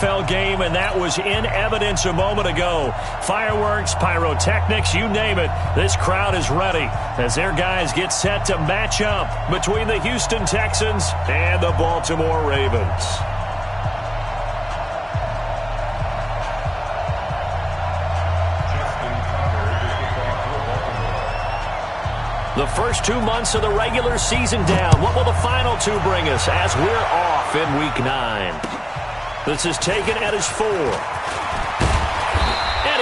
NFL game, and that was in evidence a moment ago. Fireworks, pyrotechnics, you name it. This crowd is ready as their guys get set to match up between the Houston Texans and the Baltimore Ravens. The first 2 months of the regular season down. What will the final two bring us as we're off in Week 9? This is taken at his 4. And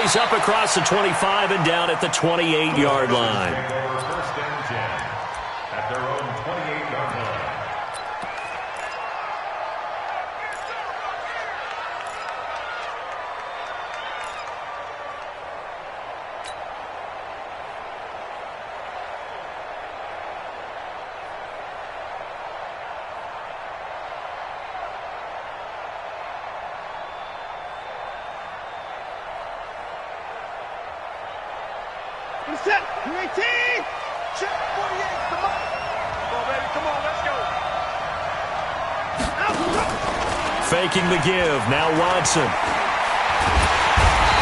he's up across the 25 and down at the 28-yard line. First and 10 at their own 28-yard line. Set, 18, check, 48, come on. Come on, baby, come on, let's go. Faking the give, now Watson.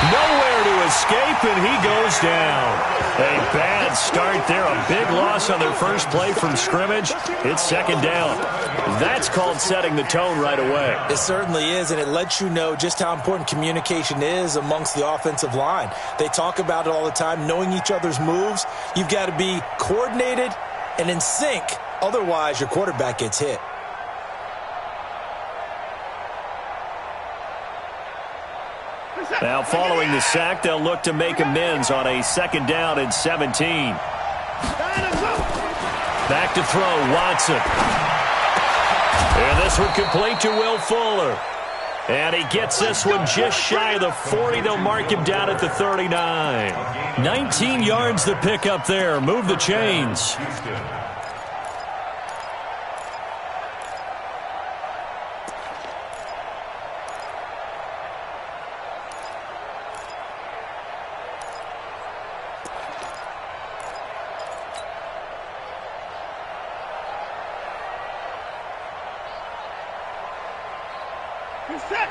Nowhere to escape, and he goes down. A bad start there, a big loss on their first play from scrimmage. It's second down. That's called setting the tone right away. It certainly is, and it lets you know just how important communication is amongst the offensive line. They talk about it all the time, knowing each other's moves. You've got to be coordinated and in sync. Otherwise, your quarterback gets hit. Now, following the sack, they'll look to make amends on a second down and 17. Back to throw, Watson. And this one complete to Will Fuller. And he gets this one just shy of the 40. They'll mark him down at the 39. 19 yards to pick up there. Move the chains.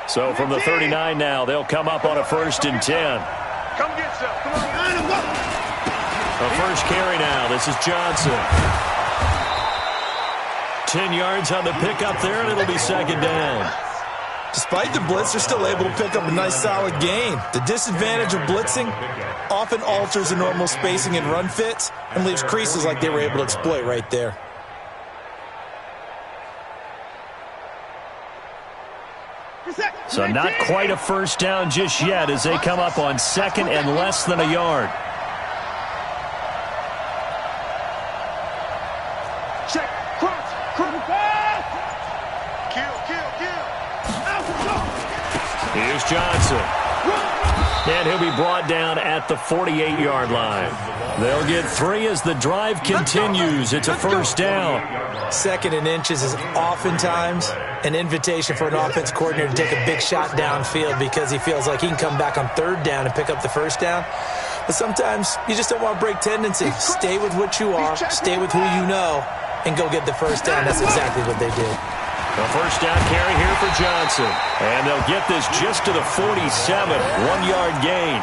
So from the 39 now, they'll come up on a 1st and 10. Come get some. Come on, A first carry now. This is Johnson. 10 yards on the pickup there, and it'll be second down. Despite the blitz, they're still able to pick up a nice, solid gain. The disadvantage of blitzing often alters the normal spacing and run fits and leaves creases like they were able to exploit right there. So not quite a first down just yet as they come up on second and less than a yard. check, cross, kill. Here's Johnson. And he'll be brought down at the 48-yard line. They'll get 3 as the drive continues. It's a first down. Second and inches is oftentimes an invitation for an offense coordinator to take a big shot downfield because he feels like he can come back on third down and pick up the first down. But sometimes you just don't want to break tendency. Stay with what you are, stay with who you know, and go get the first down. That's exactly what they did. A first down carry here for Johnson. And they'll get this just to the 47, 1-yard gain.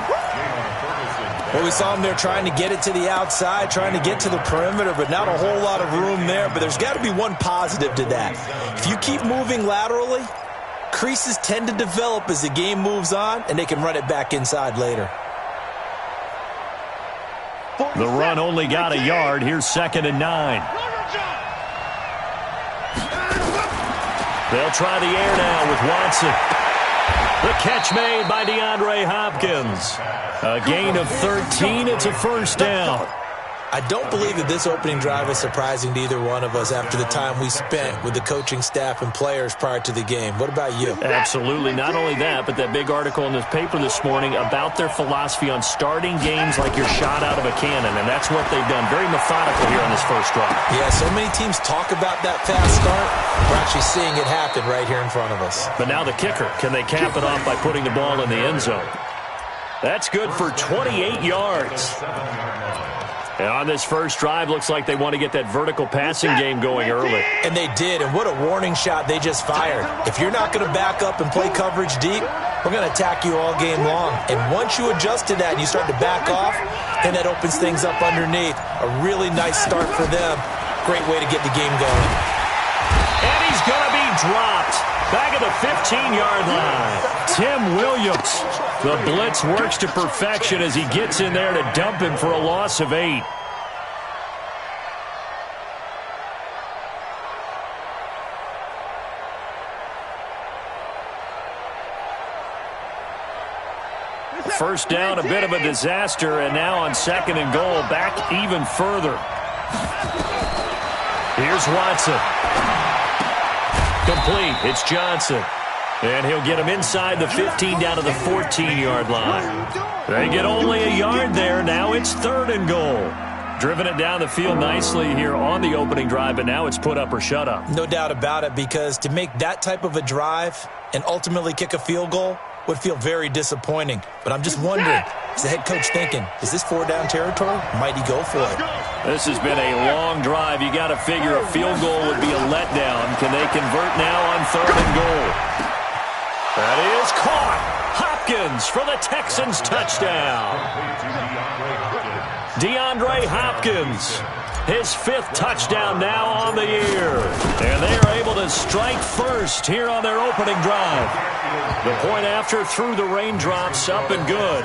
Well, we saw him there trying to get it to the outside, trying to get to the perimeter, but not a whole lot of room there. But there's got to be one positive to that. If you keep moving laterally, creases tend to develop as the game moves on, and they can run it back inside later. The run only got a yard. Here's second and 9. They'll try the air now with Watson. The catch made by DeAndre Hopkins. A gain of 13. It's a first down. I don't believe that this opening drive is surprising to either one of us after the time we spent with the coaching staff and players prior to the game. What about you? Absolutely. Not only that, but that big article in the paper this morning about their philosophy on starting games like you're shot out of a cannon, and that's what they've done. Very methodical here on this first drive. Yeah, so many teams talk about that fast start. We're actually seeing it happen right here in front of us. But now the kicker. Can they cap it off by putting the ball in the end zone? That's good for 28 yards. And on this first drive, looks like they want to get that vertical passing game going early. And they did, and what a warning shot they just fired. If you're not going to back up and play coverage deep, we're going to attack you all game long. And once you adjust to that and you start to back off, then that opens things up underneath. A really nice start for them. Great way to get the game going. And he's going to be dropped. Back at the 15-yard line. Tim Williams. The blitz works to perfection as he gets in there to dump him for a loss of 8. First down, a bit of a disaster, and now on 2nd and goal, back even further. Here's Watson. Complete. It's Johnson. And he'll get him inside the 15 down to the 14-yard line. They get only a yard there. Now it's 3rd and goal. Driven it down the field nicely here on the opening drive, but now it's put up or shut up. No doubt about it, because to make that type of a drive and ultimately kick a field goal would feel very disappointing. But I'm just wondering, is the head coach thinking, is this 4-down territory? Might he go for it? This has been a long drive. You got to figure a field goal would be a letdown. Can they convert now on 3rd and goal? That is caught. Hopkins for the Texans touchdown. DeAndre Hopkins, his 5th touchdown now on the year. And they are able to strike first here on their opening drive. The point after through the raindrops, up and good.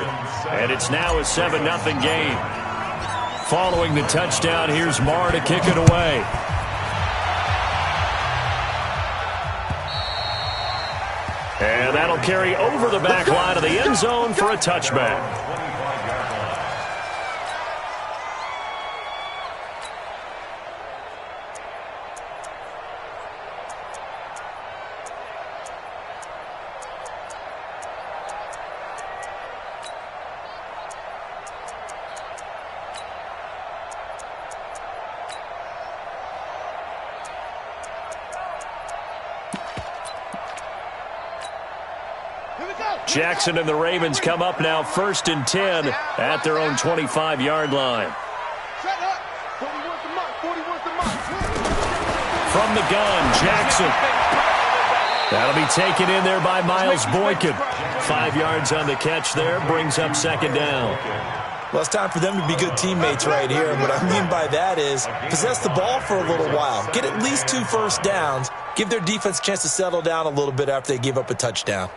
And it's now a 7-0 game. Following the touchdown, here's Marr to kick it away. And that'll carry over the back line of the end zone for a touchback. Jackson and the Ravens come up now 1st and 10 at their own 25-yard line. From the gun, Jackson. That'll be taken in there by Miles Boykin. 5 yards on the catch there, brings up 2nd down. Well, it's time for them to be good teammates right here. And what I mean by that is possess the ball for a little while. Get at least 2 first downs. Give their defense a chance to settle down a little bit after they give up a touchdown.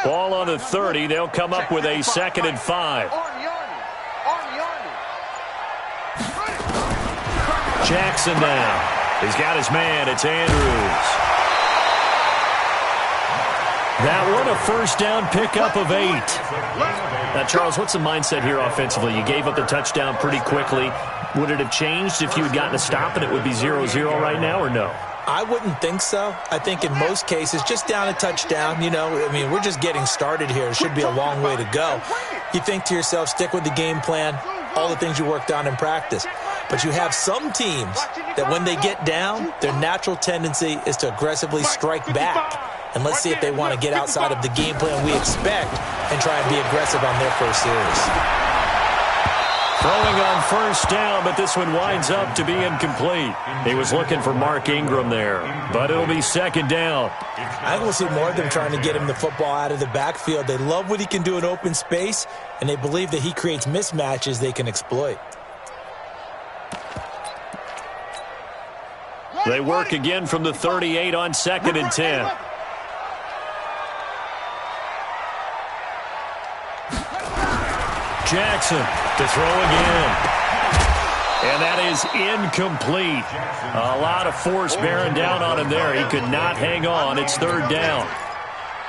Ball on the 30. They'll come up with a 2nd and 5. Jackson now. He's got his man. It's Andrews. That one, a first down pickup of 8. Now, Charles, what's the mindset here offensively? You gave up the touchdown pretty quickly. Would it have changed if you had gotten a stop and it would be 0-0 right now, or no? I wouldn't think so. I think in most cases, just down a touchdown, we're just getting started here. It should be a long way to go. You think to yourself, stick with the game plan, all the things you worked on in practice. But you have some teams that when they get down, their natural tendency is to aggressively strike back. And let's see if they want to get outside of the game plan we expect and try and be aggressive on their first series. Throwing on first down, but this one winds up to be incomplete. He was looking for Mark Ingram there, but it'll be 2nd down. I think we'll see more of them trying to get him the football out of the backfield. They love what he can do in open space, and they believe that he creates mismatches they can exploit. They work again from the 38 on 2nd and 10. Jackson to throw again. And that is incomplete. A lot of force bearing down on him there. He could not hang on. It's 3rd down.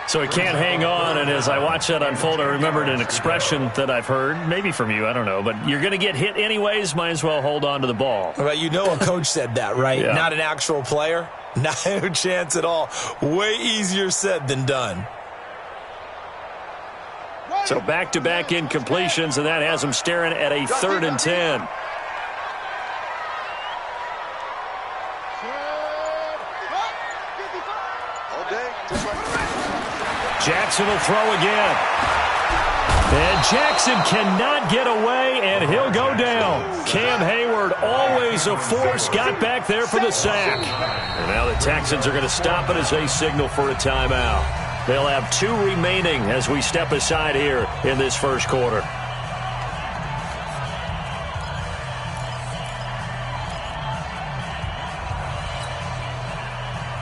So he can't hang on, and as I watch that unfold, I remembered an expression that I've heard, maybe from you, I don't know, but you're going to get hit anyways, might as well hold on to the ball. Well, you know a coach said that, right? Yeah. Not an actual player. No chance at all. Way easier said than done. So back-to-back incompletions, and that has him staring at a 3rd and 10. Jackson will throw again. And Jackson cannot get away, and he'll go down. Cam Hayward, always a force, got back there for the sack. And now the Texans are going to stop it as they signal for a timeout. They'll have 2 remaining as we step aside here in this first quarter.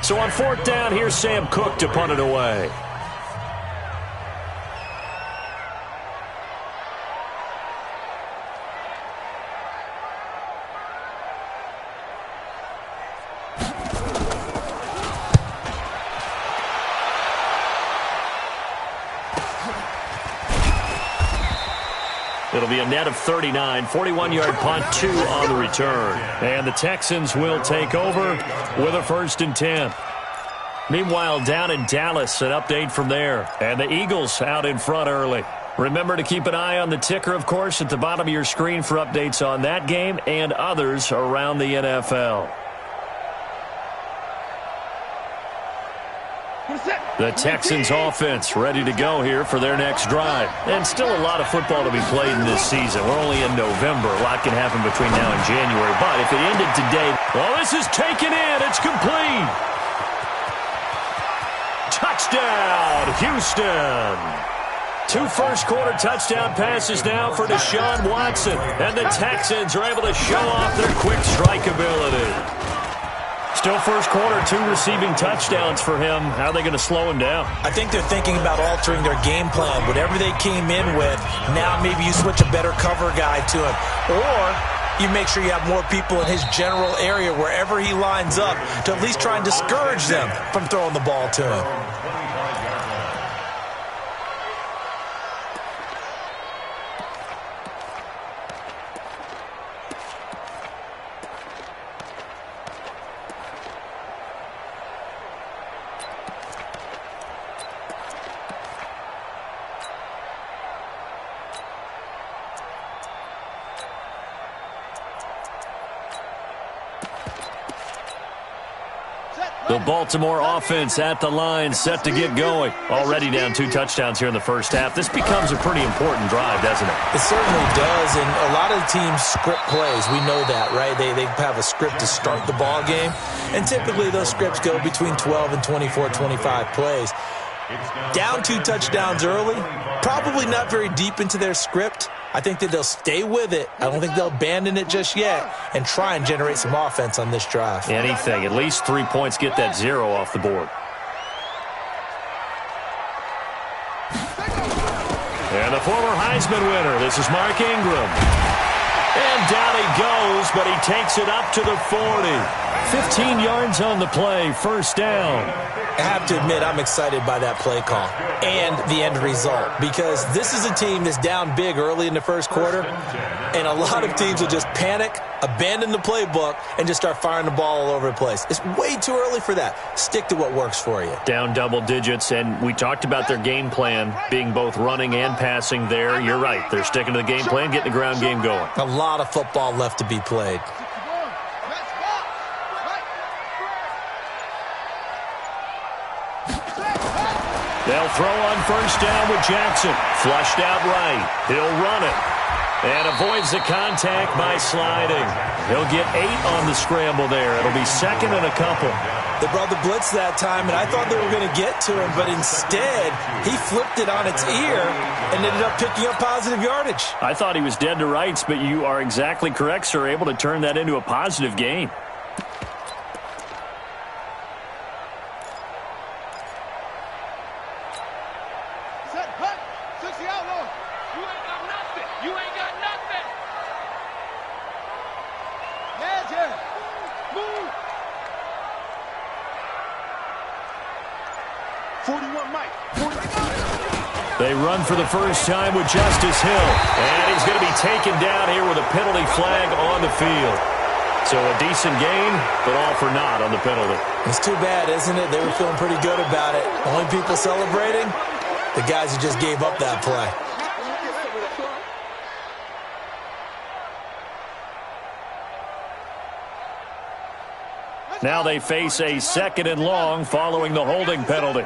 So on 4th down, here's Sam Cook to punt it away. It'll be a net of 39, 41-yard punt, 2 on the return. And the Texans will take over with a 1st and 10. Meanwhile, down in Dallas, an update from there. And the Eagles out in front early. Remember to keep an eye on the ticker, of course, at the bottom of your screen for updates on that game and others around the NFL. The Texans offense ready to go here for their next drive. And still a lot of football to be played in this season. We're only in November. A lot can happen between now and January. But if it ended today, well, this is taken in. It's complete. Touchdown, Houston. 2 first-quarter touchdown passes now for Deshaun Watson. And the Texans are able to show off their quick strike ability. Still first quarter, 2 receiving touchdowns for him. How are they going to slow him down? I think they're thinking about altering their game plan. Whatever they came in with, now maybe you switch a better cover guy to him. Or you make sure you have more people in his general area wherever he lines up to at least try and discourage them from throwing the ball to him. The Baltimore offense at the line, set to get going. Already down 2 touchdowns here in the first half. This becomes a pretty important drive, doesn't it? It certainly does, and a lot of the teams script plays. We know that, right? They have a script to start the ball game, and typically those scripts go between 12 and 24, 25 plays. Down 2 touchdowns early, probably not very deep into their script. I think that they'll stay with it. I don't think they'll abandon it just yet and try and generate some offense on this drive. Anything. At least 3 points, get that 0 off the board. And the former Heisman winner, this is Mark Ingram. And down he goes, but he takes it up to the 40. 15 yards on the play, first down. I have to admit, I'm excited by that play call and the end result, because this is a team that's down big early in the first quarter, and a lot of teams will just panic, abandon the playbook, and just start firing the ball all over the place. It's way too early for that. Stick to what works for you. Down double digits, and we talked about their game plan being both running and passing there. You're right. They're sticking to the game plan, getting the ground game going. A lot of football left to be played. They'll throw on first down with Jackson. Flushed out right. He'll run it. And avoids the contact by sliding. He'll get 8 on the scramble there. It'll be 2nd and a couple. They brought the blitz that time, and I thought they were going to get to him, but instead, he flipped it on its ear and ended up picking up positive yardage. I thought he was dead to rights, but you are exactly correct, sir. Able to turn that into a positive gain. They run for the first time with Justice Hill. And he's going to be taken down here with a penalty flag on the field. So a decent gain, but all for naught on the penalty. It's too bad, isn't it? They were feeling pretty good about it. Only people celebrating, the guys who just gave up that play. Now they face a 2nd and long following the holding penalty.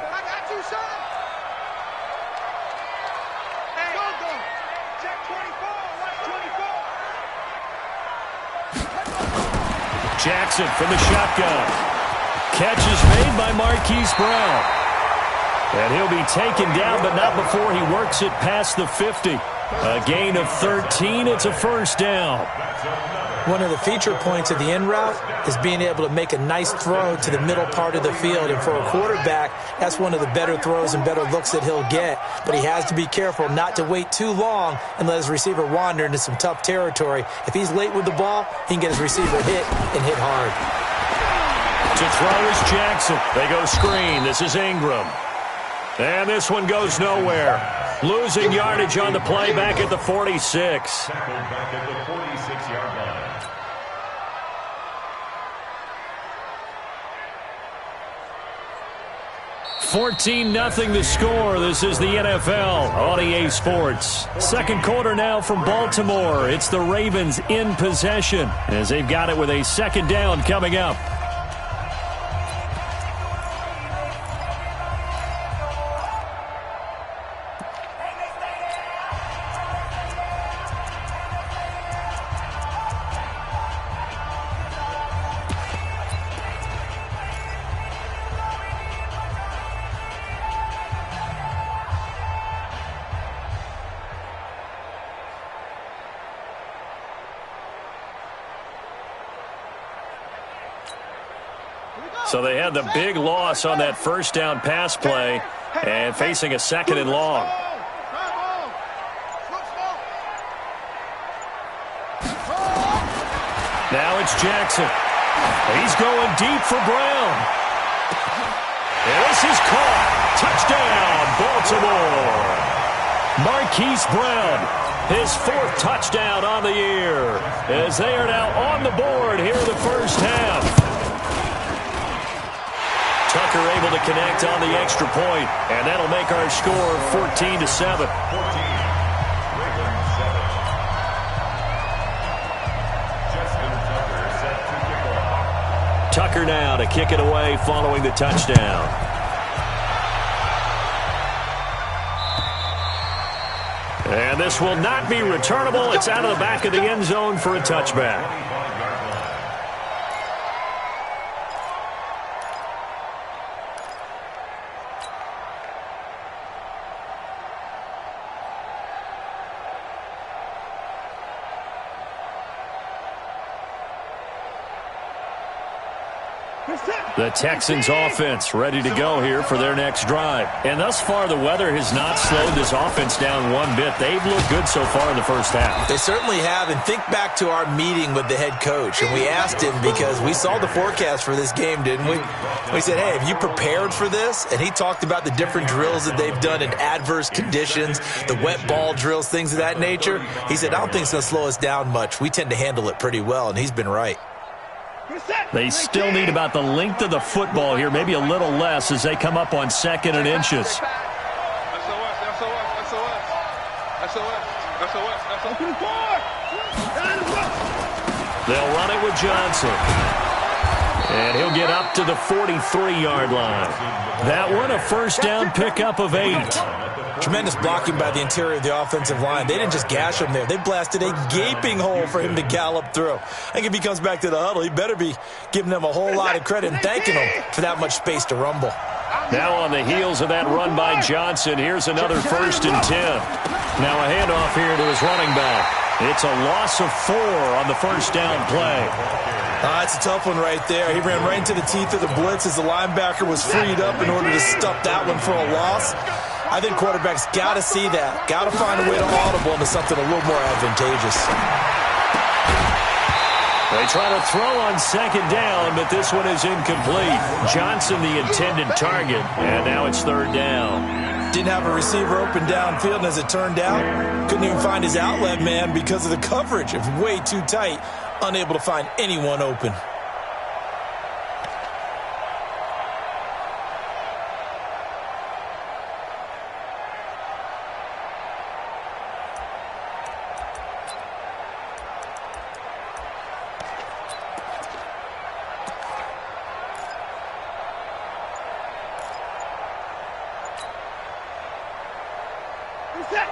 Jackson from the shotgun. Catch is made by Marquise Brown. And he'll be taken down, but not before he works it past the 50. A gain of 13. It's a first down. One of the feature points of the in route is being able to make a nice throw to the middle part of the field. And for a quarterback, that's one of the better throws and better looks that he'll get. But he has to be careful not to wait too long and let his receiver wander into some tough territory. If he's late with the ball, he can get his receiver hit and hit hard. To throw is Jackson. They go screen. This is Ingram. And this one goes nowhere. Losing yardage on the play back at the 46. Tackled back at the 46-yard line. 14-0 the score. This is the NFL on EA Sports. Second quarter now from Baltimore. It's the Ravens in possession as they've got it with a 2nd down coming up. So they had the big loss on that first down pass play and facing a 2nd and long. Now it's Jackson. He's going deep for Brown. And this is caught. Touchdown, Baltimore. Marquise Brown, his 4th touchdown on the year, as they are now on the board here in the first half. Tucker able to connect on the extra point, and that'll make our score 14-7. 14. Tucker now to kick it away following the touchdown. And this will not be returnable. It's out of the back of the end zone for a touchback. The Texans offense ready to go here for their next drive. And thus far, the weather has not slowed this offense down one bit. They've looked good so far in the first half. They certainly have. And think back to our meeting with the head coach. And we asked him because we saw the forecast for this game, didn't we? We said, hey, have you prepared for this? And he talked about the different drills that they've done in adverse conditions, the wet ball drills, things of that nature. He said, I don't think it's going to slow us down much. We tend to handle it pretty well, and he's been right. They still need about the length of the football here, maybe a little less as they come up on 2nd and inches. They'll run it with Johnson. And he'll get up to the 43-yard line. That one, a first down pickup of 8. Tremendous blocking by the interior of the offensive line. They didn't just gash him there. They blasted a gaping hole for him to gallop through. I think if he comes back to the huddle, he better be giving them a whole lot of credit and thanking them for that much space to rumble. Now on the heels of that run by Johnson, here's another 1st and 10. Now a handoff here to his running back. It's a loss of 4 on the first down play. It's a tough one right there. He ran right into the teeth of the blitz as the linebacker was freed up in order to stuff that one for a loss. I think quarterbacks got to see that. Got to find a way to audible into something a little more advantageous. They try to throw on 2nd down, but this one is incomplete. Johnson the intended target, and now it's 3rd down. Didn't have a receiver open downfield, and as it turned out, couldn't even find his outlet man because of the coverage. It was way too tight, unable to find anyone open.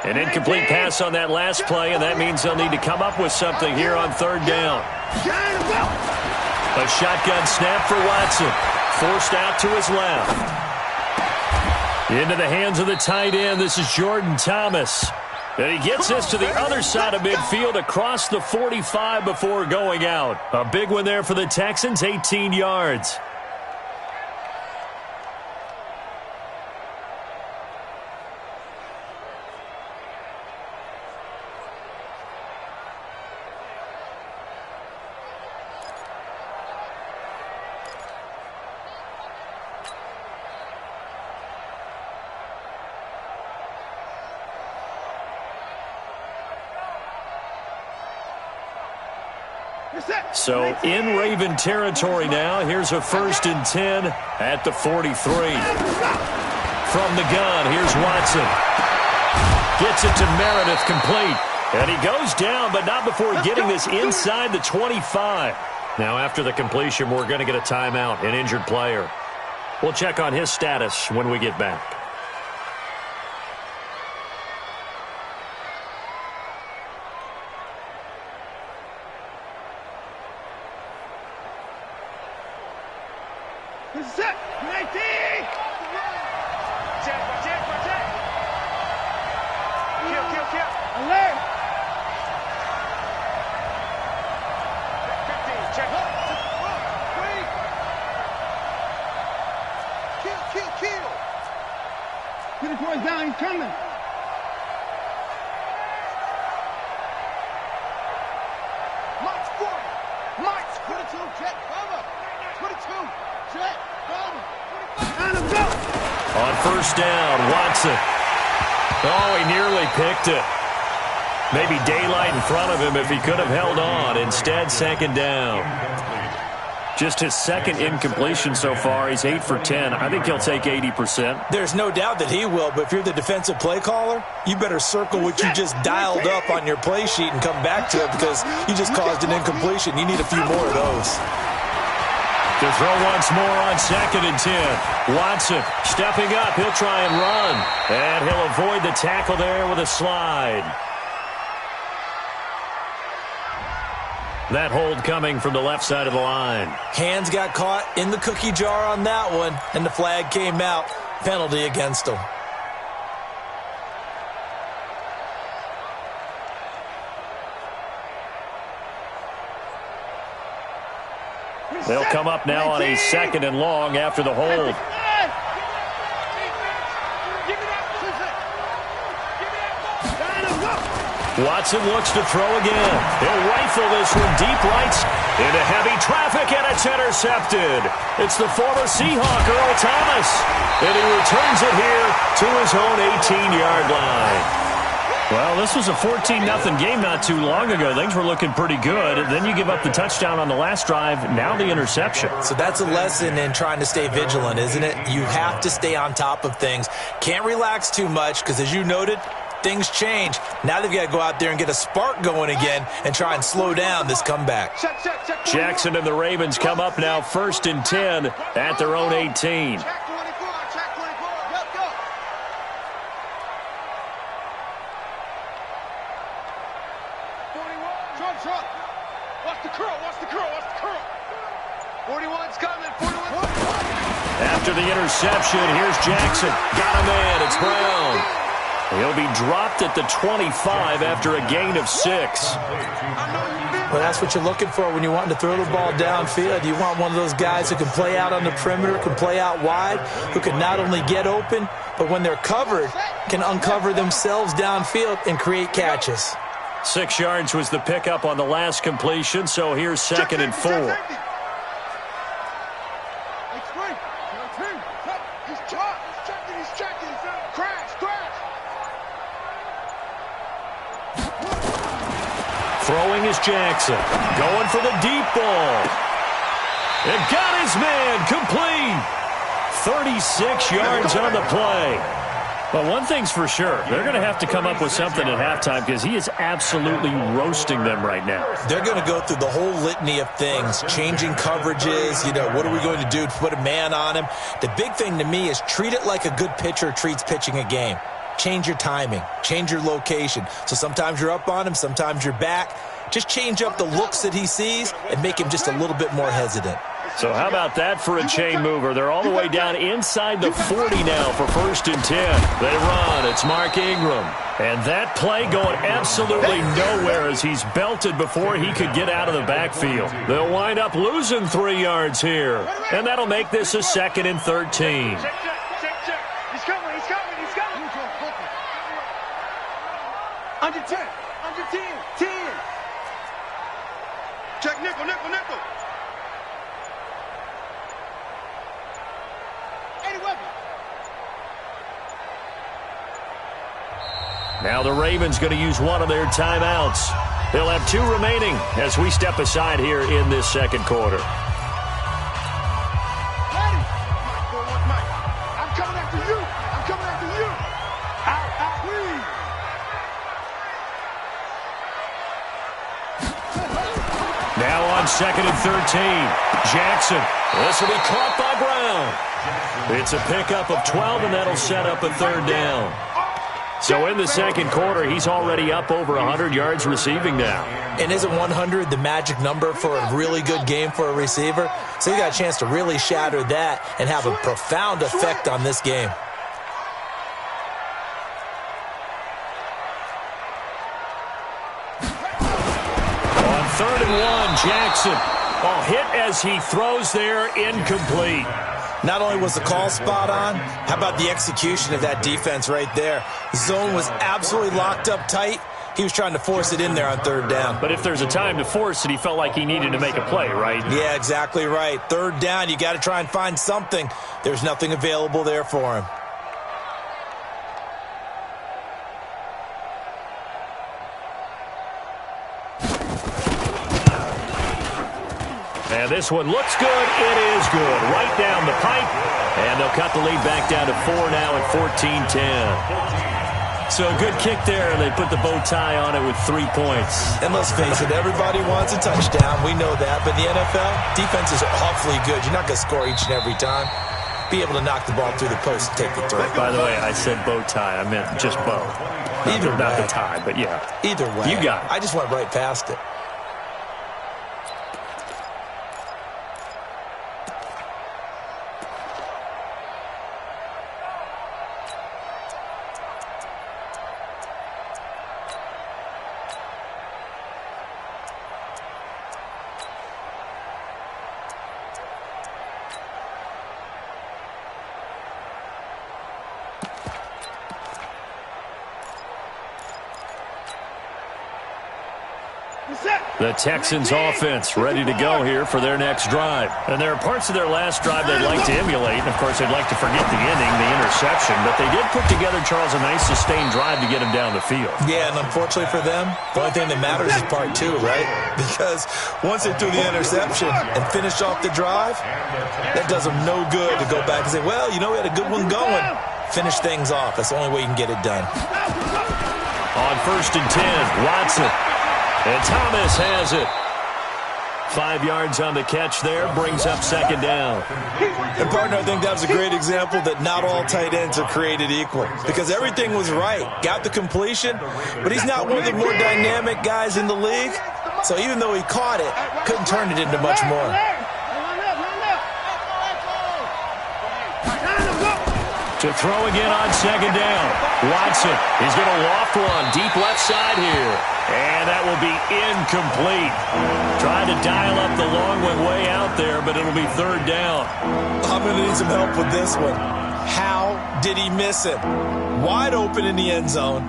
An incomplete pass on that last play, and that means they'll need to come up with something here on third down. A shotgun snap for Watson. Forced out to his left. Into the hands of the tight end. This is Jordan Thomas. And he gets this to the other side of midfield across the 45 before going out. A big one there for the Texans, 18 yards. So in Raven territory now. Here's a 1st and 10 at the 43. From the gun, here's Watson. Gets it to Meredith, complete. And he goes down, but not before getting this inside the 25. Now after the completion, we're going to get a timeout, an injured player. We'll check on his status when we get back. Set. 19. Check. Kill. Alert. 15. Check. Wait. Kill. Get the boy down. He's coming. Mike's 40. Mike's 22. Check. Cover. 22. Check. On first down, Watson. Oh, he nearly picked it. Maybe daylight in front of him if he could have held on. Instead, 2nd down. Just his 2nd incompletion so far. He's 8 for 10. I think he'll take 80%. There's no doubt that he will, but if you're the defensive play caller, you better circle what you just dialed up on your play sheet and come back to it because you just caused an incompletion. You need a few more of those. To throw once more on 2nd and 10. Watson stepping up. He'll try and run. And he'll avoid the tackle there with a slide. That hold coming from the left side of the line. Hands got caught in the cookie jar on that one, and the flag came out. Penalty against him. They'll come up now on a 2nd and long after the hold. Watson looks to throw again. He'll rifle this one deep right into heavy traffic, and it's intercepted. It's the former Seahawk, Earl Thomas, and he returns it here to his own 18-yard line. Well, this was a 14-0 game not too long ago. Things were looking pretty good. Then you give up the touchdown on the last drive. Now the interception. So that's a lesson in trying to stay vigilant, isn't it? You have to stay on top of things. Can't relax too much because, as you noted, things change. Now they've got to go out there and get a spark going again and try and slow down this comeback. Jackson and the Ravens come up now 1st and 10 at their own 18. Watch the curl. 41's coming. 41. After the interception, here's Jackson. Got a man. It's Brown. He'll be dropped at the 25 after a gain of 6. Well, that's what you're looking for when you want to throw the ball downfield. You want one of those guys who can play out on the perimeter, can play out wide, who can not only get open, but when they're covered, can uncover themselves downfield and create catches. 6 yards was the pickup on the last completion, so here's 2nd and 4. He's checking. Crash. Throwing is Jackson. Going for the deep ball. And got his man complete. 36 yards on the play. But one thing's for sure, they're going to have to come up with something at halftime because he is absolutely roasting them right now. They're going to go through the whole litany of things, changing coverages, what are we going to do to put a man on him? The big thing to me is treat it like a good pitcher treats pitching a game. Change your timing, change your location. So sometimes you're up on him, sometimes you're back. Just change up the looks that he sees and make him just a little bit more hesitant. So how about that for a chain mover? They're all the way down inside the 40 now for 1st and 10. They run. It's Mark Ingram. And that play going absolutely nowhere as he's belted before he could get out of the backfield. They'll wind up losing 3 yards here. And that'll make this a 2nd and 13. Check. He's coming. Under 10. 10. Check nickel. Now the Ravens going to use one of their timeouts. They'll have 2 remaining as we step aside here in this 2nd quarter. I'm coming after you. Out, please. Now on 2nd and 13. Jackson. This will be caught by Brown. It's a pickup of 12, and that'll set up a 3rd down. So in the 2nd quarter, he's already up over 100 yards receiving now. And isn't 100 the magic number for a really good game for a receiver? So you got a chance to really shatter that and have a profound effect on this game. On 3rd and 1, Jackson. Hit as he throws there, incomplete. Not only was the call spot on, how about the execution of that defense right there? Zone was absolutely locked up tight. He was trying to force it in there on 3rd down. But if there's a time to force it, he felt like he needed to make a play, right? Yeah, exactly right. 3rd down, you got to try and find something. There's nothing available there for him. And this one looks good. It is good. Right down the pipe. And they'll cut the lead back down to 4 now at 14-10. So a good kick there. They put the bow tie on it with 3 points. And let's face it, everybody wants a touchdown. We know that. But in the NFL, defenses are awfully good. You're not going to score each and every time. Be able to knock the ball through the post and take the throw. By the way, I said bow tie. I meant just bow. Either way. Not the tie, but yeah. Either way. You got it. I just went right past it. The Texans offense ready to go here for their next drive. And there are parts of their last drive they'd like to emulate. And, of course, they'd like to forget the inning, the interception. But they did put together, Charles, a nice sustained drive to get him down the field. Yeah, and unfortunately for them, the only thing that matters is part 2, right? Because once they threw the interception and finished off the drive, that does them no good to go back and say, well, we had a good one going. Finish things off. That's the only way you can get it done. On 1st and 10, Watson. And Thomas has it. 5 yards on the catch there, brings up 2nd down. And, partner, I think that was a great example that not all tight ends are created equal. Because everything was right. Got the completion, but he's not one of the more dynamic guys in the league. So even though he caught it, couldn't turn it into much more. To throw again on 2nd down. Watson is going to loft one deep left side here. And that will be incomplete. Trying to dial up the long one way out there, but it'll be 3rd down. I'm going to need some help with this one. How did he miss him? Wide open in the end zone.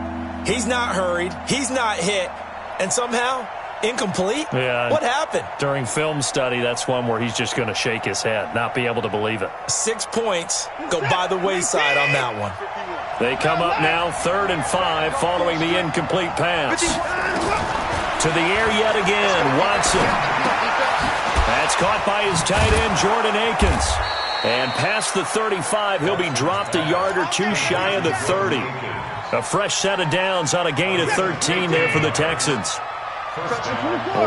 He's not hurried. He's not hit. And somehow, incomplete? Yeah. What happened? During film study, that's one where he's just going to shake his head, not be able to believe it. 6 points go by the wayside on that one. They come up now 3rd and 5 following the incomplete pass. To the air yet again. Watson. That's caught by his tight end, Jordan Akins. And past the 35, he'll be dropped a yard or two shy of the 30. A fresh set of downs on a gain of 13 there for the Texans.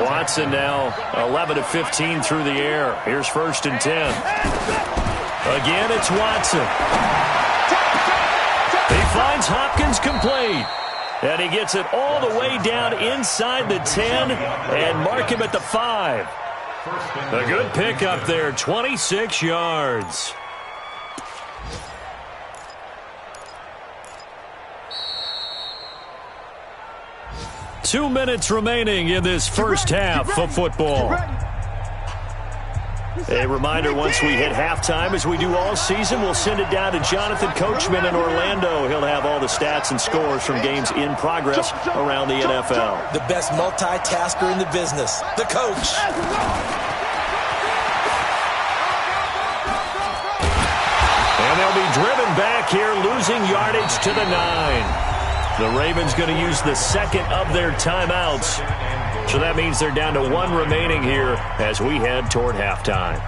Watson now 11 of 15 through the air. Here's 1st and 10. Again, it's Watson. He finds Hopkins complete. And he gets it all the way down inside the 10 and mark him at the 5. A good pickup there, 26 yards. Two minutes remaining in this first half of football. A reminder, once we hit halftime, as we do all season, we'll send it down to Jonathan Coachman in Orlando. He'll have all the stats and scores from games in progress around the NFL. The best multitasker in the business, the coach. And they'll be driven back here, losing yardage to the 9. The Ravens going to use the second of their timeouts. So that means they're down to 1 remaining here as we head toward halftime.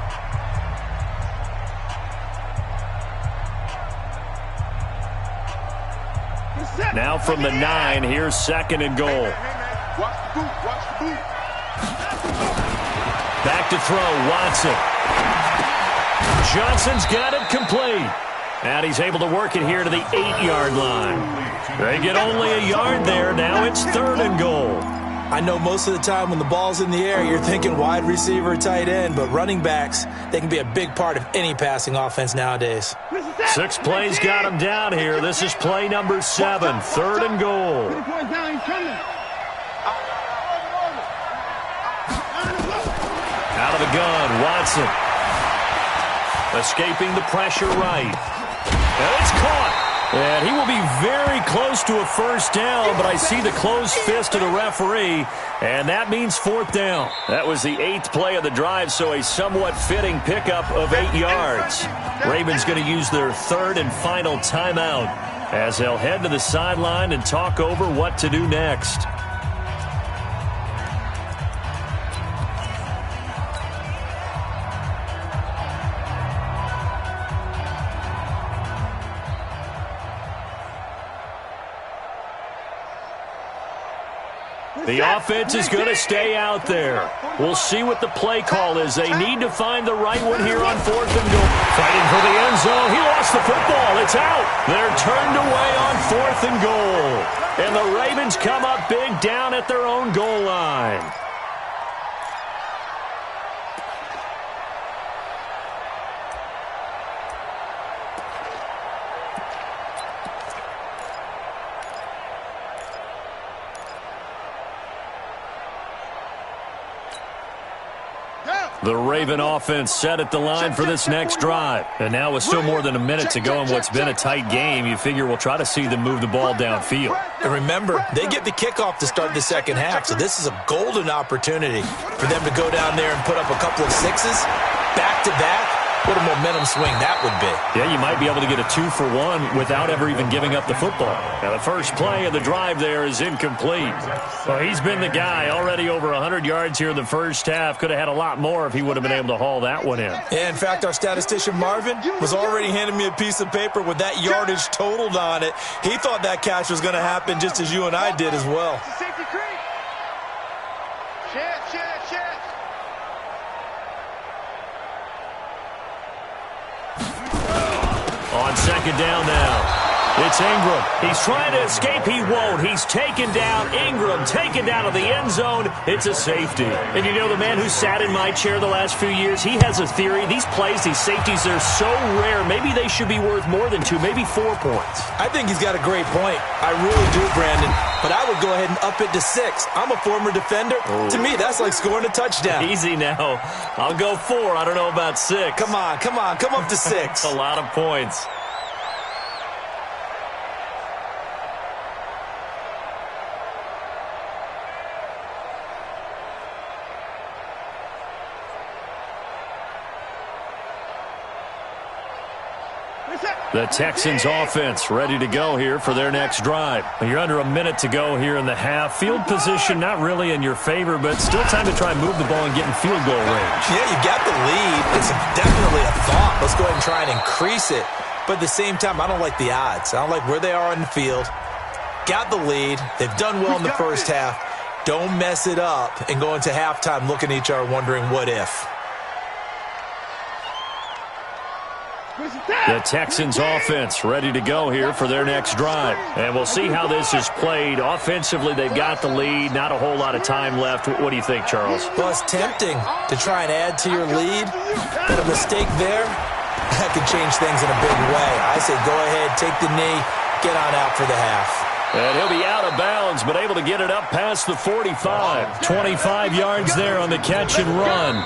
Now from the 9, here's 2nd and goal. Back to throw, Watson. Johnson's got it complete. And he's able to work it here to the 8-yard line. They get only a yard there. Now it's 3rd and goal. I know most of the time when the ball's in the air, you're thinking wide receiver, tight end, but running backs, they can be a big part of any passing offense nowadays. 6 plays got him down here. This is play number 7, 3rd and goal. Out of the gun, Watson. Escaping the pressure right. And it's caught. And he will be very close to a first down, but I see the closed fist of the referee, and that means 4th down. That was the 8th play of the drive, so a somewhat fitting pickup of 8 yards. Ravens going to use their 3rd and final timeout as they'll head to the sideline and talk over what to do next. The offense is going to stay out there. We'll see what the play call is. They need to find the right one here on 4th and goal. Fighting for the end zone. He lost the football. It's out. They're turned away on 4th and goal. And the Ravens come up big down at their own goal line. The Raven offense set at the line for this next drive. And now with still more than a minute to go in what's been a tight game, you figure we'll try to see them move the ball downfield. And remember, they get the kickoff to start the second half, so this is a golden opportunity for them to go down there and put up a couple of 6s back-to-back. What a momentum swing that would be. Yeah, you might be able to get a 2-for-1 without ever even giving up the football. Now, the first play of the drive there is incomplete. Well, he's been the guy already over 100 yards here in the first half. Could have had a lot more if he would have been able to haul that one in. Yeah, in fact, our statistician Marvin was already handing me a piece of paper with that yardage totaled on it. He thought that catch was going to happen just as you and I did as well. On second down now. It's Ingram. He's trying to escape. He won't. He's taken down. Ingram taken down to the end zone. It's a safety. And you know, the man who sat in my chair the last few years, he has a theory. These plays, these safeties, they're so rare. Maybe they should be worth more than 2, maybe 4 points. I think he's got a great point. I really do, Brandon. But I would go ahead and up it to 6. I'm a former defender. Oh. To me, that's like scoring a touchdown. Easy now. I'll go 4. I don't know about 6. Come on. Come up to 6. A lot of points. The Texans offense ready to go here for their next drive. You're under a minute to go here in the half. Field position not really in your favor, but still time to try and move the ball and get in field goal range. Yeah, you got the lead. It's definitely a thought. Let's go ahead and try and increase it. But at the same time, I don't like the odds. I don't like where they are in the field. Got the lead. They've done well in the first half. Don't mess it up and go into halftime looking at each other wondering what if. The Texans offense ready to go here for their next drive. And we'll see how this is played. Offensively, they've got the lead. Not a whole lot of time left. What do you think, Charles? Well, it's tempting to try and add to your lead. But a mistake there, that could change things in a big way. I say go ahead, take the knee, get on out for the half. And he'll be out of bounds, but able to get it up past the 45. 25 yards there on the catch and run.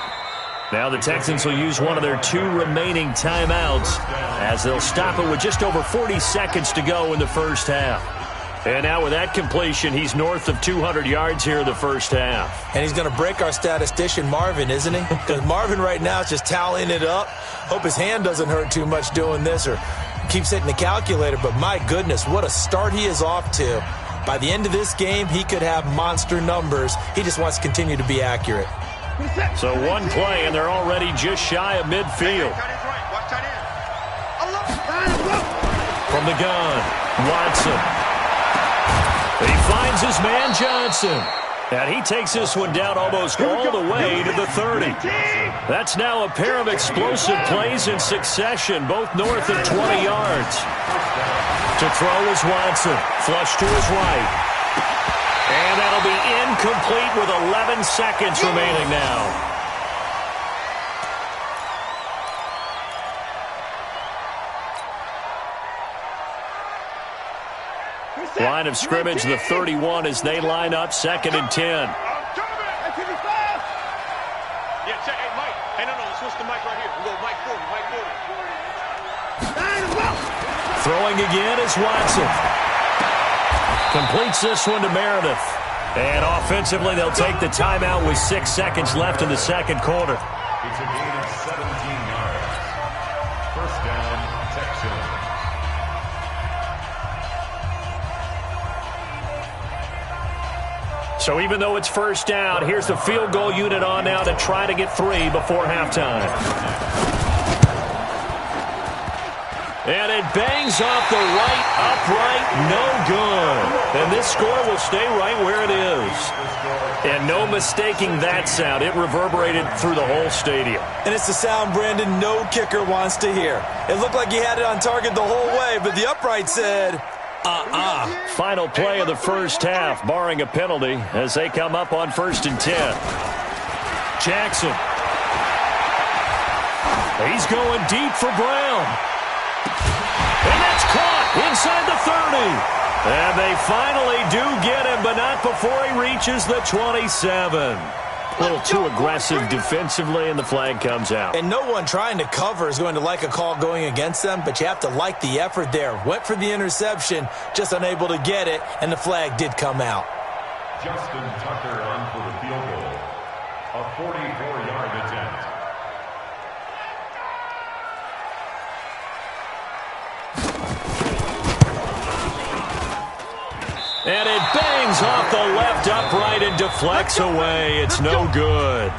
Now the Texans will use one of their 2 remaining timeouts as they'll stop it with just over 40 seconds to go in the first half. And now with that completion, he's north of 200 yards here in the first half. And he's going to break our statistician Marvin, isn't he? Because Marvin right now is just tallying it up. Hope his hand doesn't hurt too much doing this or keeps hitting the calculator. But my goodness, what a start he is off to. By the end of this game, he could have monster numbers. He just wants to continue to be accurate. So one play, and they're already just shy of midfield. From the gun, Watson. He finds his man Johnson. And he takes this one down almost all the way to the 30. That's now a pair of explosive plays in succession, both north of 20 yards. To throw is Watson. Flush to his right. And that'll be incomplete with 11 seconds remaining now. Line of scrimmage, the 31 as they line up, 2nd and 10. Yeah, check. Hey, Mike. Hey, no, let's switch the mic right here. We'll go Mike 40, Mike 40. Throwing again is Watson. Completes this one to Meredith. And offensively, they'll take the timeout with 6 seconds left in the second quarter. It's a gain of 17 yards. First down, Texans. So even though it's first down, here's the field goal unit on now to try to get 3 before halftime. And it bangs off the right upright, no good. And this score will stay right where it is. And no mistaking that sound. It reverberated through the whole stadium. And it's the sound, Brandon, no kicker wants to hear. It looked like he had it on target the whole way, but the upright said, Final play of the first half, barring a penalty, as they come up on 1st and 10. Jackson. He's going deep for Brown. And that's caught inside the 30. And they finally do get him, but not before he reaches the 27. A little too aggressive defensively, and the flag comes out. And no one trying to cover is going to like a call going against them, but you have to like the effort there. Went for the interception, just unable to get it, and the flag did come out. Justin Tucker on for the field goal. A 44-yard attempt. And it bangs off the left upright and deflects away. It's no good.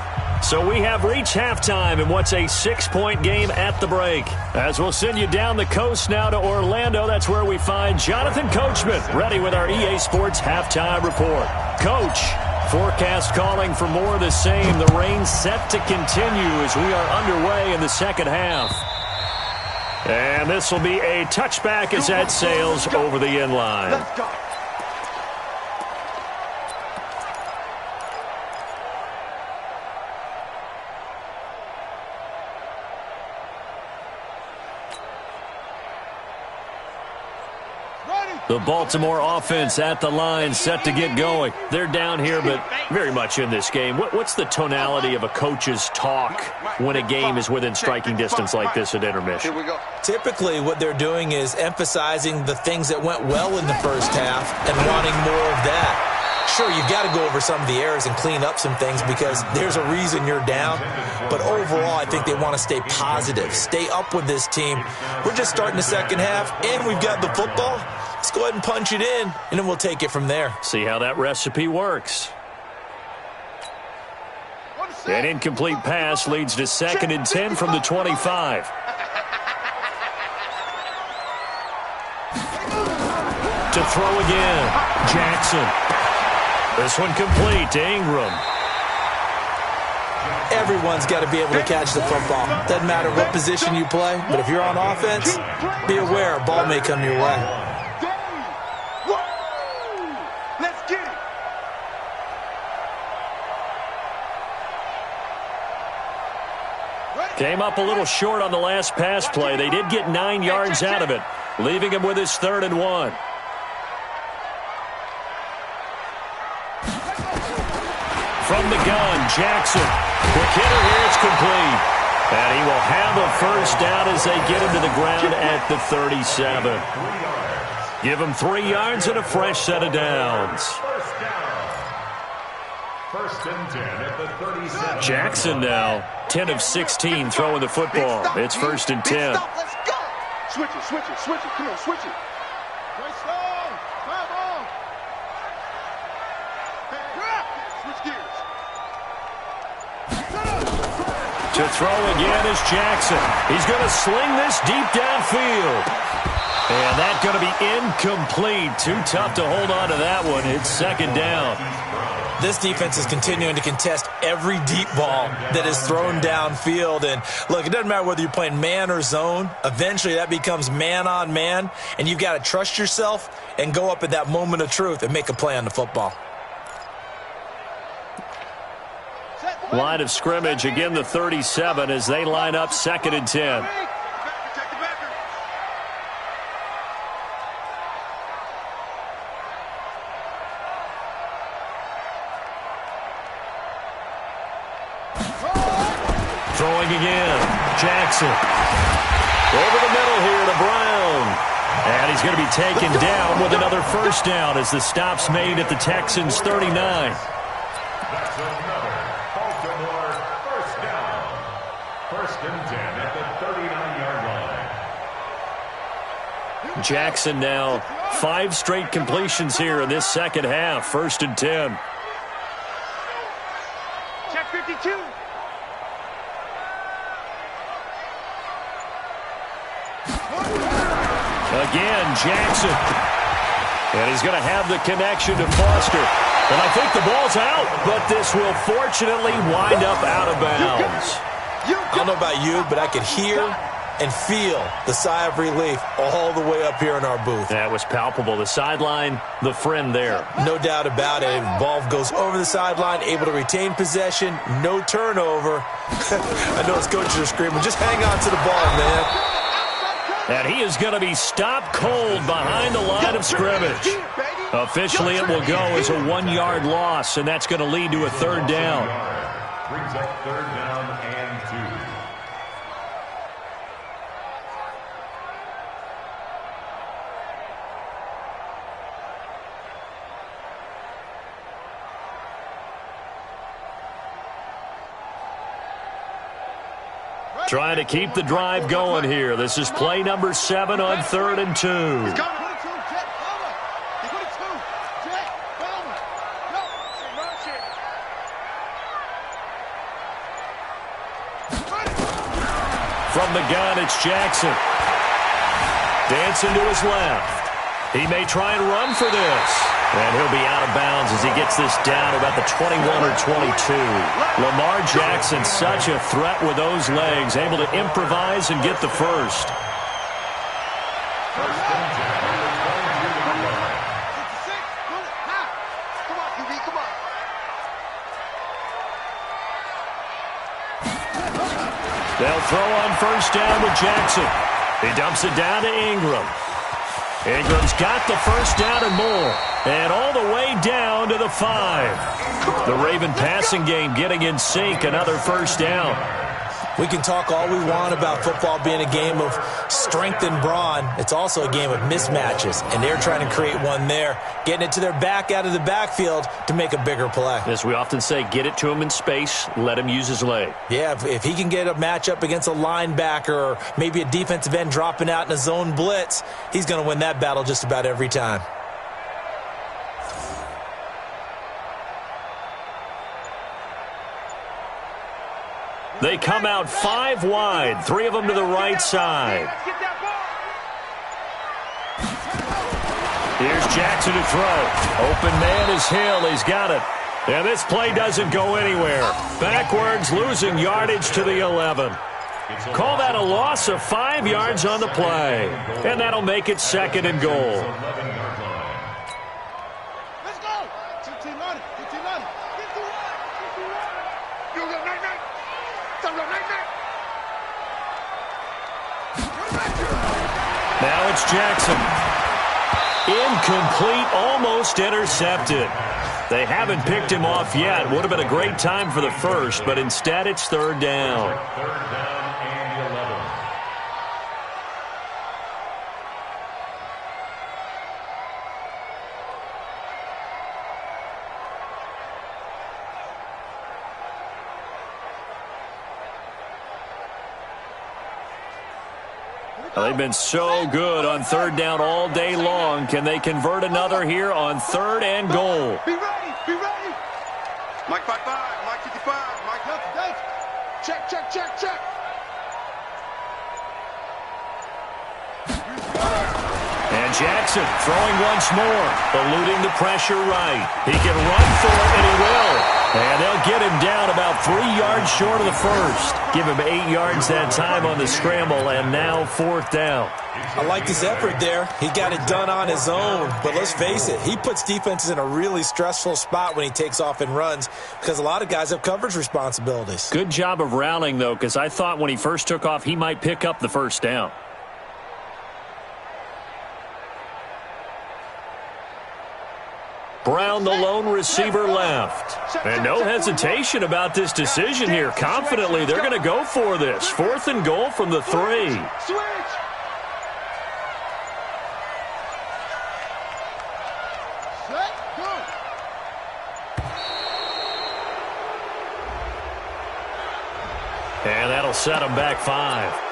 So we have reached halftime in what's a 6-point game at the break. As we'll send you down the coast now to Orlando, that's where we find Jonathan Coachman, ready with our EA Sports halftime report. Coach, forecast calling for more of the same. The rain set to continue as we are underway in the second half. And this will be a touchback as that sails over the end line. Let's go. The Baltimore offense at the line, set to get going. They're down here, but very much in this game. What's the tonality of a coach's talk when a game is within striking distance like this at intermission? Here we go. Typically, what they're doing is emphasizing the things that went well in the first half and wanting more of that. Sure, you've got to go over some of the errors and clean up some things because there's a reason you're down. But overall, I think they want to stay positive, stay up with this team. We're just starting the second half, and we've got the football. Let's go ahead and punch it in, and then we'll take it from there. See how that recipe works. An incomplete pass leads to 2nd and 10 from the 25. To throw again, Jackson. This one complete to Ingram. Everyone's got to be able to catch the football. Doesn't matter what position you play, but if you're on offense, be aware a ball may come your way. Let's get it. Came up a little short on the last pass play. They did get 9 yards out of it, leaving him with his 3rd and 1. From the gun, Jackson. Quick hitter here, it's complete. And he will have a first down as they get him to the ground at the 37. Give him 3 yards and a fresh set of downs. First and 10 at the 37. Jackson now, 10 of 16 throwing the football. It's 1st and 10. Let's go. Switch it, switch it, switch it. Come on, switch it. Right side. Come on. Switch gears. To throw again is Jackson. He's going to sling this deep downfield. And that's going to be incomplete. Too tough to hold on to that one. It's 2nd down. This defense is continuing to contest every deep ball that is thrown downfield. And look, it doesn't matter whether you're playing man or zone. Eventually that becomes man on man. And you've got to trust yourself and go up at that moment of truth and make a play on the football. Line of scrimmage, again the 37 as they line up 2nd and 10. Throwing again, Jackson. Over the middle here to Brown. And he's going to be taken down with another first down as the stop's made at the Texans' 39. That's another Baltimore first down. 1st and 10 at the 39-yard line. Jackson now 5 straight completions here in this second half. 1st and 10. Check 52. Again, Jackson. And he's going to have the connection to Foster. And I think the ball's out, but this will fortunately wind up out of bounds. I don't know about you, but I could hear and feel the sigh of relief all the way up here in our booth. That was palpable. The sideline, the friend there. No doubt about it. Ball goes over the sideline, able to retain possession, no turnover. I know his coaches are screaming, just hang on to the ball, man. And he is going to be stopped cold behind the line of scrimmage. Officially, it will go as a 1-yard loss, and that's going to lead to a 3rd down. Brings up 3rd down and 2. Trying to keep the drive going here. This is play number 7 on 3rd and 2. From the gun, it's Jackson. Dancing to his left. He may try and run for this. And he'll be out of bounds as he gets this down about the 21 or 22. Lamar Jackson, such a threat with those legs, able to improvise and get the first. They'll throw on first down with Jackson. He dumps it down to Ingram. Ingram's got the first down and more. And all the way down to the 5. The Raven passing game getting in sync. Another first down. We can talk all we want about football being a game of strength and brawn. It's also a game of mismatches, and they're trying to create one there, getting it to their back out of the backfield to make a bigger play. As we often say, get it to him in space, let him use his leg. Yeah, if he can get a matchup against a linebacker or maybe a defensive end dropping out in a zone blitz, he's going to win that battle just about every time. They come out 5 wide, 3 of them to the right side. Here's Jackson to throw. Open man is Hill. He's got it. And this play doesn't go anywhere. Backwards, losing yardage to the 11. Call that a loss of 5 yards on the play. And that'll make it 2nd and goal. Let's go. Now it's Jackson. Incomplete, almost intercepted. They haven't picked him off yet. Would have been a great time for the first, but instead it's 3rd down. 3rd down and 11. Well, they've been so good on 3rd down all day long. Can they convert another here on 3rd and goal? Be ready. Mike 55, Mike 55, Mike Delta. Check. And Jackson throwing once more, eluding the pressure right. He can run for it, and he will. And they'll get him down about 3 yards short of the first. Give him 8 yards that time on the scramble, and now 4th down. I liked his effort there. He got it done on his own. But let's face it, he puts defenses in a really stressful spot when he takes off and runs because a lot of guys have coverage responsibilities. Good job of rallying, though, because I thought when he first took off, he might pick up the 1st down. Brown, the lone receiver, left. And no hesitation about this decision here. Confidently, they're going to go for this. 4th and goal from the 3. Switch. Set, go. And that'll set them back 5.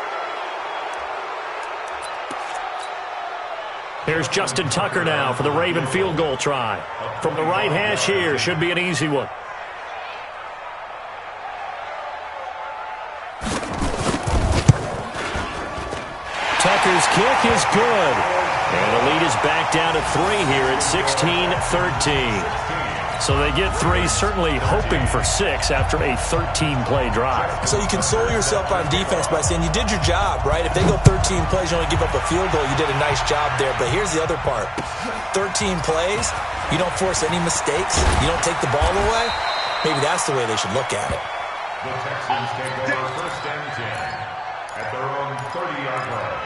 Here's Justin Tucker now for the Raven field goal try. From the right hash here, should be an easy one. Tucker's kick is good. And the lead is back down to 3 here at 16-13. So they get 3, certainly hoping for 6 after a 13-play drive. So you console yourself on defense by saying you did your job, right? If they go 13 plays, you only give up a field goal, you did a nice job there. But here's the other part. 13 plays, you don't force any mistakes, you don't take the ball away. Maybe that's the way they should look at it. The Texans take over 1st and 10 at their own 30-yard line.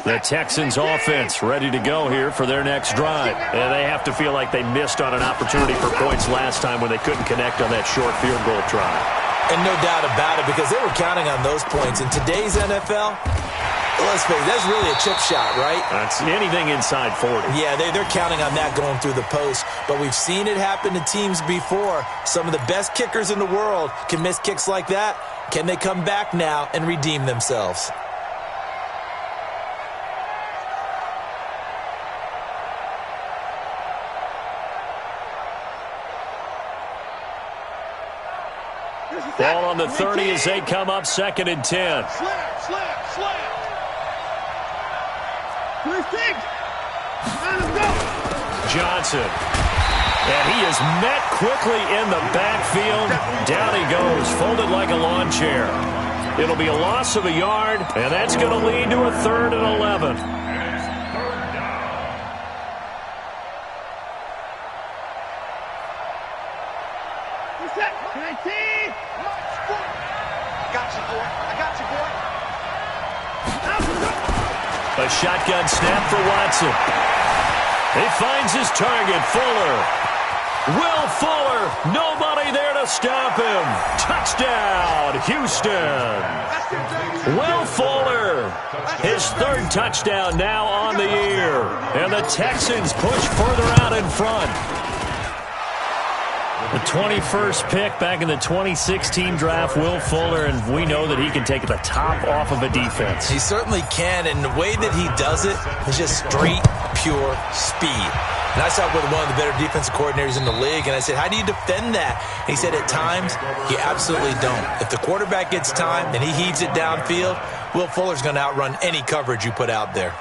The Texans offense ready to go here for their next drive. And they have to feel like they missed on an opportunity for points last time when they couldn't connect on that short field goal try. And no doubt about it, because they were counting on those points. In today's NFL, let's face it, that's really a chip shot, right? That's anything inside 40. Yeah, they're counting on that going through the post. But we've seen it happen to teams before. Some of the best kickers in the world can miss kicks like that. Can they come back now and redeem themselves? Ball on the 30 as they come up 2nd and 10. Slap. 3-6. Let's go. Johnson. And he is met quickly in the backfield. Down he goes, folded like a lawn chair. It'll be a loss of a yard, and that's going to lead to a 3rd and 11. A shotgun snap for Watson. He finds his target, Fuller. Will Fuller, nobody there to stop him. Touchdown, Houston. Will Fuller, his third touchdown now on the year. And the Texans push further out in front. The 21st pick back in the 2016 draft, Will Fuller, and we know that he can take the top off of a defense. He certainly can, and the way that he does it is just straight, pure speed. And I saw with one of the better defensive coordinators in the league, and I said, how do you defend that? And he said, at times, you absolutely don't. If the quarterback gets time and he heaves it downfield, Will Fuller's going to outrun any coverage you put out there.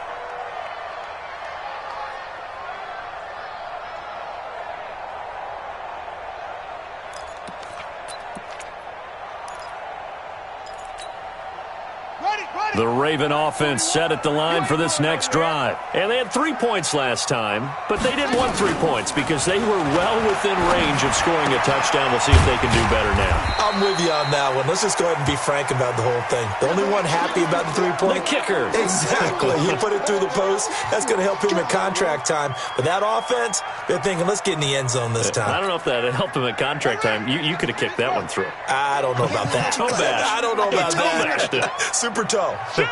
The Raven offense set at the line for this next drive. And they had 3 points last time, but they didn't want 3 points because they were well within range of scoring a touchdown. We'll see if they can do better now. I'm with you on that one. Let's just go ahead and be frank about the whole thing. The only one happy about the 3-point? The kicker. Exactly. You put it through the post, that's going to help him at contract time. But that offense, they're thinking, let's get in the end zone this time. I don't know if that helped him at contract time. You could have kicked that one through. I don't know about that. Toe bash. I don't know about that. Super toe. Shoot!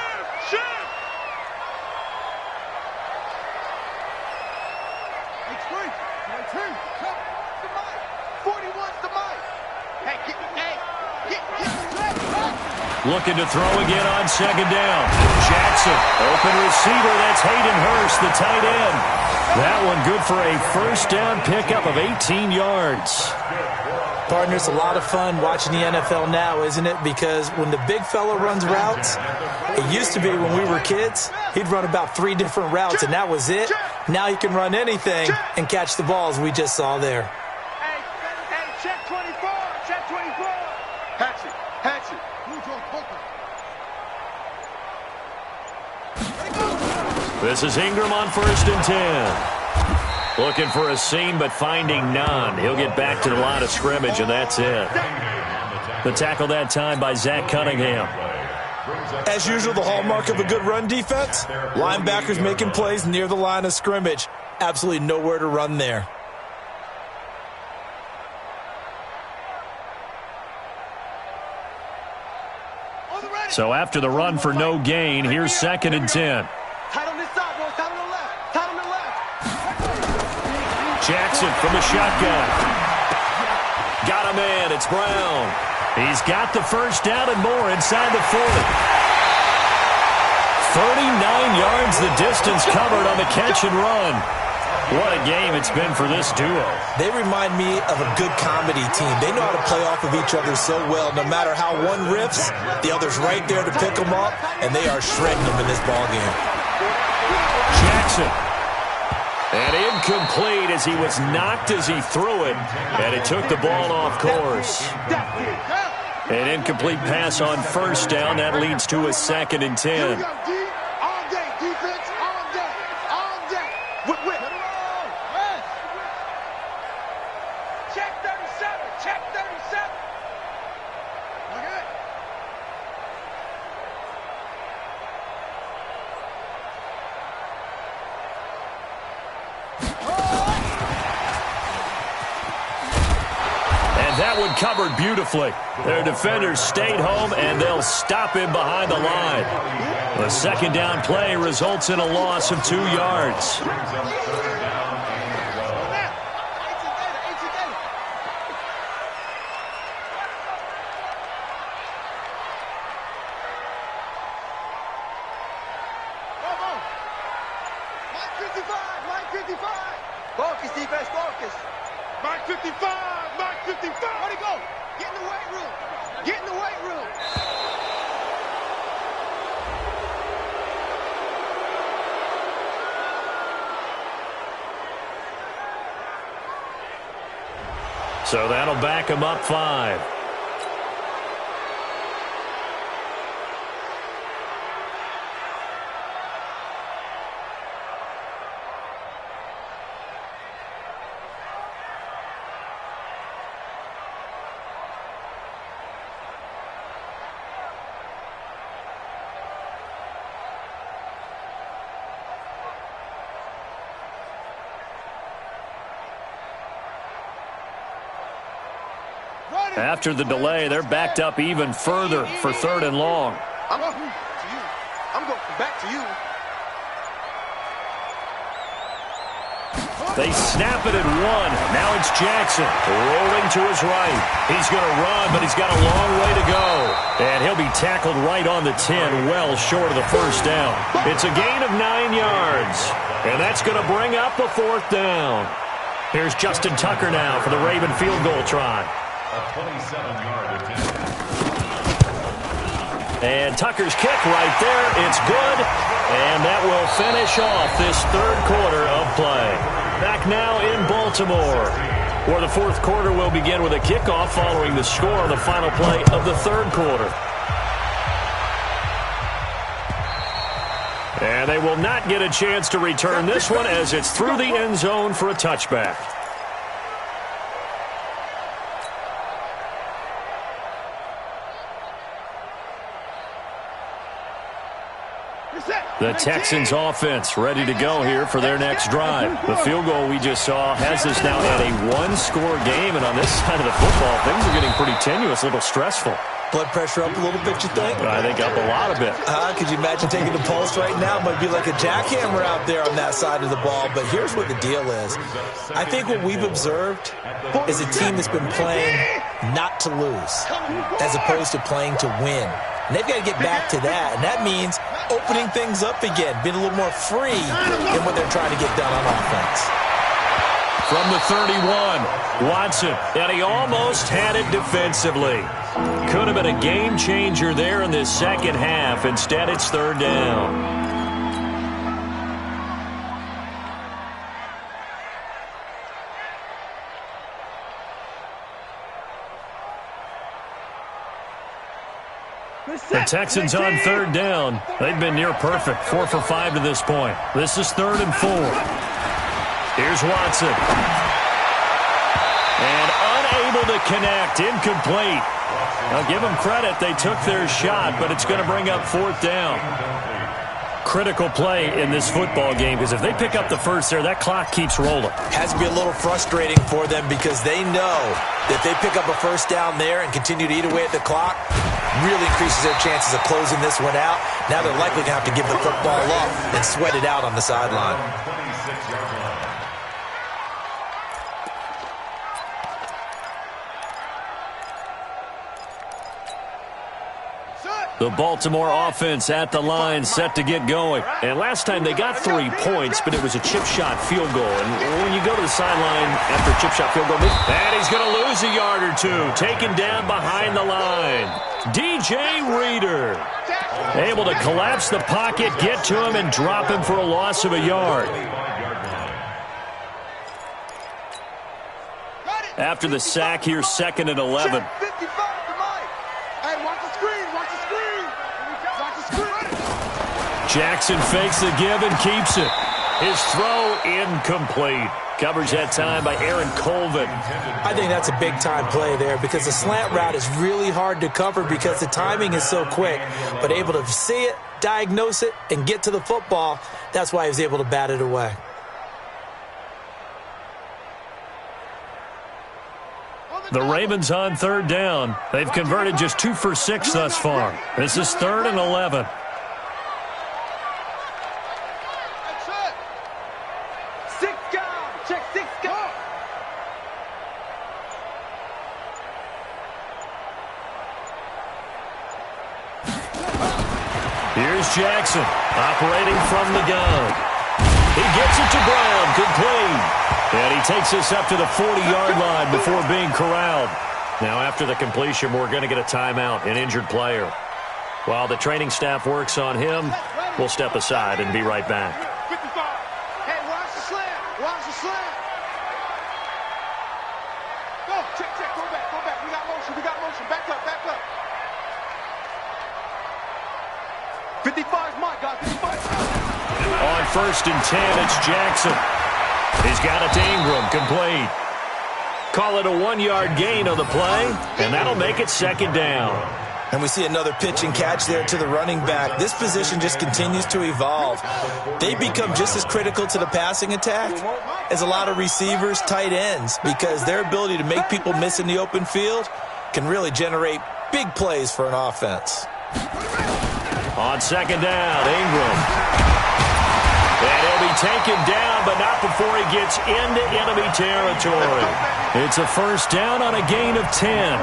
Extreme. 19. The mic. 41's the mic. Hey, Looking to throw again on second down. Jackson, open receiver. That's Hayden Hurst, the tight end. That one good for a first down pickup of 18 yards. Partner, it's a lot of fun watching the NFL now, isn't it? Because when the big fella runs routes, it used to be when we were kids, he'd run about 3 different routes, and that was it. Now he can run anything and catch the balls we just saw there. Hey, check 24, check 24. Hatchet. This is Ingram on first and 10. Looking for a seam, but finding none. He'll get back to the line of scrimmage, and that's it. The tackle that time by Zach Cunningham. As usual, the hallmark of a good run defense, linebackers making plays near the line of scrimmage. Absolutely nowhere to run there. So after the run for no gain, here's second and 10. Tight on this side, boys. Tight on the left. Tight on the left. Jackson from the shotgun. Got a man. It's Brown. He's got the first down and more inside the 40. 39 yards the distance covered on the catch and run. What a game it's been for this duo. They remind me of a good comedy team. They know how to play off of each other so well. No matter how one riffs, the other's right there to pick them up, and they are shredding them in this ballgame. Jackson. And incomplete as he was knocked as he threw it, and it took the ball off course. An incomplete pass on first down. That leads to a second and 10. All day, defense, all day, all day. Whip. Check 37, check 37. Look at it. That one covered beautifully. Their defenders stayed home, and they'll stop him behind the line. The second down play results in a loss of 2 yards. Mike 55. Focus, defense, focus. Mike 55. Mike 55. Where'd he go? Get in the weight room. Get in the weight room. So that'll back him up 5. After the delay, they're backed up even further for 3rd and long. I'm going to you. I'm going back to you. They snap it at 1. Now it's Jackson rolling to his right. He's going to run, but he's got a long way to go. And he'll be tackled right on the 10, well short of the first down. It's a gain of 9 yards. And that's going to bring up a 4th down. Here's Justin Tucker now for the Raven field goal try. A 27-yard attempt. And Tucker's kick right there. It's good. And that will finish off this 3rd quarter of play. Back now in Baltimore, where the 4th quarter will begin with a kickoff following the score on the final play of the 3rd quarter. And they will not get a chance to return this one as it's through the end zone for a touchback. The Texans offense ready to go here for their next drive. The field goal we just saw has us now at a 1-score game, and on this side of the football, things are getting pretty tenuous, a little stressful. Blood pressure up a little bit, you think? I think up a lot of it. Could you imagine taking the pulse right now? It might be like a jackhammer out there on that side of the ball. But here's what the deal is. I think what we've observed is a team that's been playing not to lose as opposed to playing to win. And they've got to get back to that. And that means opening things up again, being a little more free in what they're trying to get done on offense. From the 31, Watson, and he almost had it defensively. Could have been a game changer there in this second half. Instead, it's 3rd down. The Texans on 3rd down. They've been near perfect, 4 for 5 to this point. This is 3rd and 4. Here's Watson. And unable to connect, incomplete. Now give them credit, they took their shot, but it's going to bring up 4th down. Critical play in this football game, because if they pick up the first there, that clock keeps rolling. Has to be a little frustrating for them because they know that they pick up a first down there and continue to eat away at the clock, really increases their chances of closing this one out. Now they're likely going to have to give the football up and sweat it out on the sideline. 26-yard line. The Baltimore offense at the line, set to get going. And last time they got 3 points, but it was a chip shot field goal. And when you go to the sideline after a chip shot field goal, and he's going to lose a yard or two, taken down behind the line. DJ Reader able to collapse the pocket, get to him, and drop him for a loss of a yard. After the sack here, 2nd and 11. Jackson fakes the give and keeps it. His throw incomplete. Coverage that time by Aaron Colvin. I think that's a big-time play there because the slant route is really hard to cover because the timing is so quick. But able to see it, diagnose it, and get to the football, that's why he was able to bat it away. The Ravens on 3rd down. They've converted just 2 for 6 thus far. This is 3rd and 11. Here's Jackson, operating from the gun. He gets it to Brown, complete. And he takes us up to the 40-yard line before being corralled. Now, after the completion, we're going to get a timeout, an injured player. While the training staff works on him, we'll step aside and be right back. Hey, watch the slam. Watch the slam. Go, check, go back. We got motion. Back up. 55 is my guy, 55. On 1st and 10, it's Jackson. He's got it to Ingram, complete. Call it a 1-yard gain on the play, and that'll make it 2nd down. And we see another pitch and catch there to the running back. This position just continues to evolve. They become just as critical to the passing attack as a lot of receivers, tight ends, because their ability to make people miss in the open field can really generate big plays for an offense. On second down, Ingram. And he'll be taken down, but not before he gets into enemy territory. It's a first down on a gain of 10.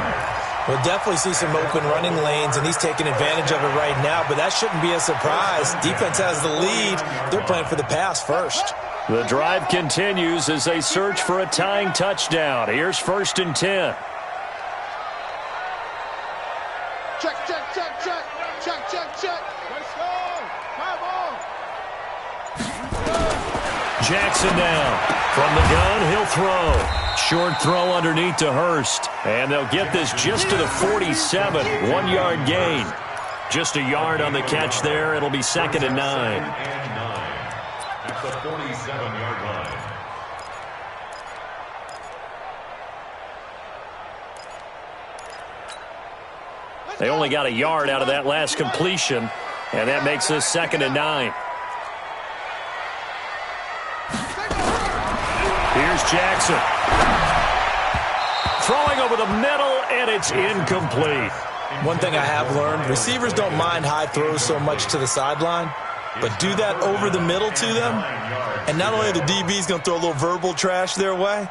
We'll definitely see some open running lanes, and he's taking advantage of it right now, but that shouldn't be a surprise. Defense has the lead. They're playing for the pass first. The drive continues as they search for a tying touchdown. Here's first and 10. Check, check, check, check. Check, check, check. Let's go. Come on. Jackson now. From the gun, he'll throw. Short throw underneath to Hurst. And they'll get this just to the 47. 1-yard gain. Just a yard on the catch there. It'll be second and 9. At the 47-yard line. They only got a yard out of that last completion, and that makes this second and 9. Here's Jackson. Throwing over the middle, and it's incomplete. One thing I have learned, receivers don't mind high throws so much to the sideline, but do that over the middle to them, and not only are the DBs going to throw a little verbal trash their way,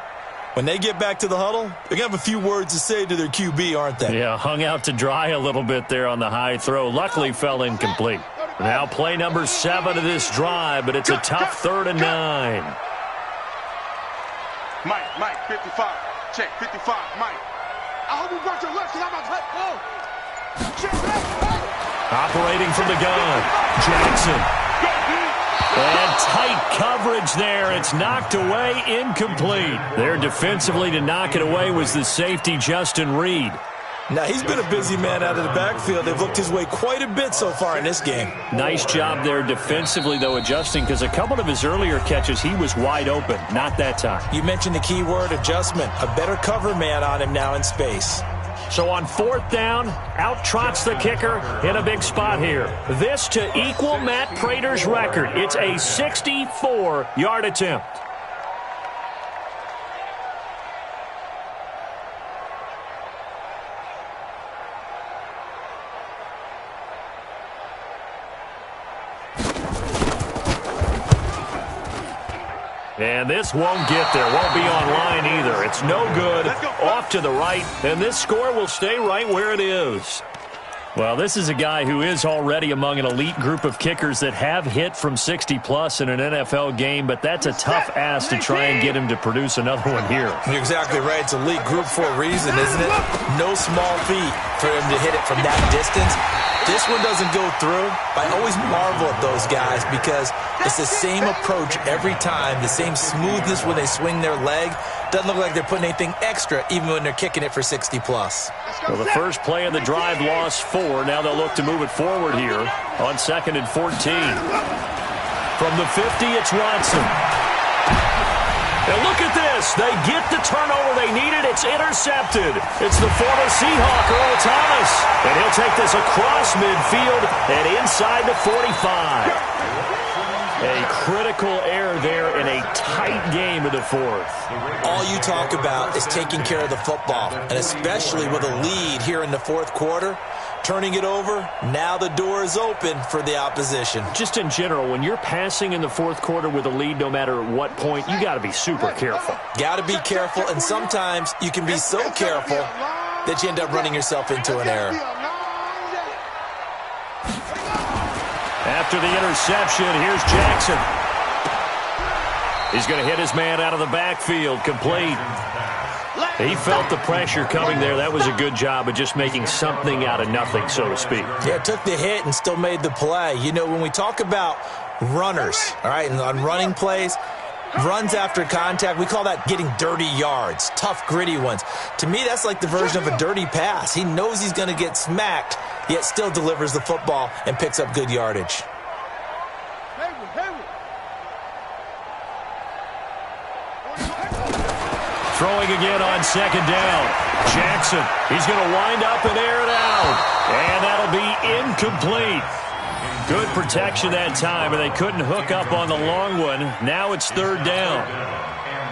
when they get back to the huddle, they're going to have a few words to say to their QB, aren't they? Yeah, hung out to dry a little bit there on the high throw. Luckily fell incomplete. Now play number 7 of this drive, but it's a tough 3rd and 9. Mike, 55. Check, 55, Mike. I hope you brought your left because I'm about to let go. Check, hey. Operating from the gun, Jackson. And tight coverage there. It's knocked away, incomplete. There defensively to knock it away was the safety, Justin Reed. Now, he's been a busy man out of the backfield. They've looked his way quite a bit so far in this game. Nice job there defensively, though, adjusting, because a couple of his earlier catches, he was wide open. Not that time. You mentioned the key word, adjustment. A better cover man on him now in space. So on 4th down, out trots the kicker in a big spot here. This to equal Matt Prater's record. It's a 64-yard attempt. And this won't get there. Won't be online either. It's no good. Off to the right. And this score will stay right where it is. Well, this is a guy who is already among an elite group of kickers that have hit from 60-plus in an NFL game, but that's a tough ask to try and get him to produce another one here. You're exactly right. It's elite group for a reason, isn't it? No small feat for him to hit it from that distance. This one doesn't go through. I always marvel at those guys because it's the same approach every time, the same smoothness when they swing their leg. Doesn't look like they're putting anything extra even when they're kicking it for 60-plus. Well, the first play of the drive lost 4. Now they'll look to move it forward here on 2nd and 14. From the 50, it's Watson. And look at this. They get the turnover they needed. It's intercepted. It's the former Seahawk, Earl Thomas. And he'll take this across midfield and inside the 45. A critical error there in a tight game of the 4th. All you talk about is taking care of the football, and especially with a lead here in the 4th quarter. Turning it over, now the door is open for the opposition. Just in general, when you're passing in the 4th quarter with a lead, no matter what point, you got to be super careful. Got to be careful, and sometimes you can be so careful that you end up running yourself into an error. After the interception, here's Jackson. He's going to hit his man out of the backfield, complete. He felt the pressure coming there. That was a good job of just making something out of nothing, so to speak. Yeah, took the hit and still made the play. You know, when we talk about runners, all right, and on running plays, runs after contact, we call that getting dirty yards, tough, gritty ones. To me, that's like the version of a dirty pass. He knows he's going to get smacked, yet still delivers the football and picks up good yardage. Throwing again on 2nd down. Jackson, he's going to wind up and air it out. And that'll be incomplete. Good protection that time, and they couldn't hook up on the long one. Now it's 3rd down.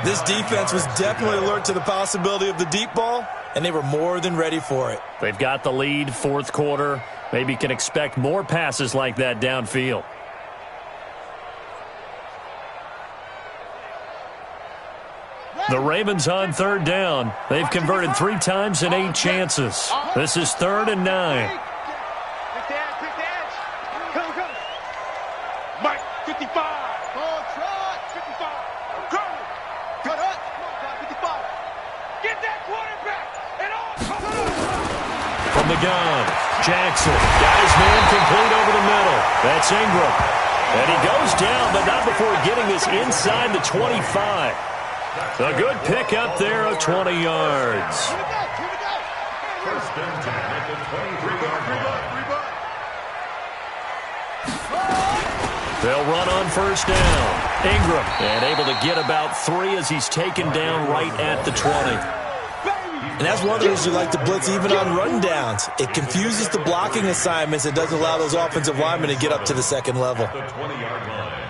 This defense was definitely alert to the possibility of the deep ball, and they were more than ready for it. They've got the lead, fourth quarter. Maybe can expect more passes like that downfield. The Ravens on third down. They've converted 3 times in 8 chances. This is 3rd and 9. Quick dash, quick dash. Come. Mike, 55. Ball trot, 55. Go. Cut up. Come on, guy, 55. Get that quarterback. And all. From the gun, Jackson got his man complete over the middle. That's Ingram. And he goes down, but not before getting this inside the 25. A good pick up there of 20 yards. First and 10 at the 23-yard line. They'll run on first down. Ingram, and able to get about 3 as he's taken down right at the 20. And that's one of the reasons you like to blitz even on run downs. It confuses the blocking assignments. It doesn't allow those offensive linemen to get up to the second level. The 20-yard line.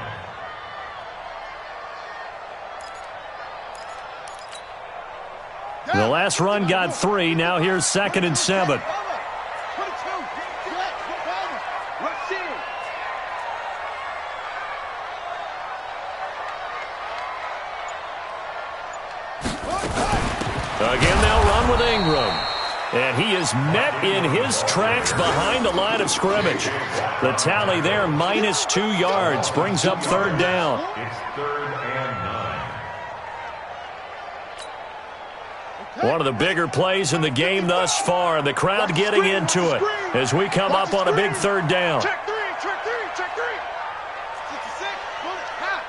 The last run got 3. Now here's 2nd and 7. Again, they'll run with Ingram. And he is met in his tracks behind the line of scrimmage. The tally there, minus 2 yards, brings up 3rd down. It's 3rd and 9. One of the bigger plays in the game thus far. The crowd getting into it as we come up on a big 3rd down. Check 3, check 3, check 3. 66, bullet, half.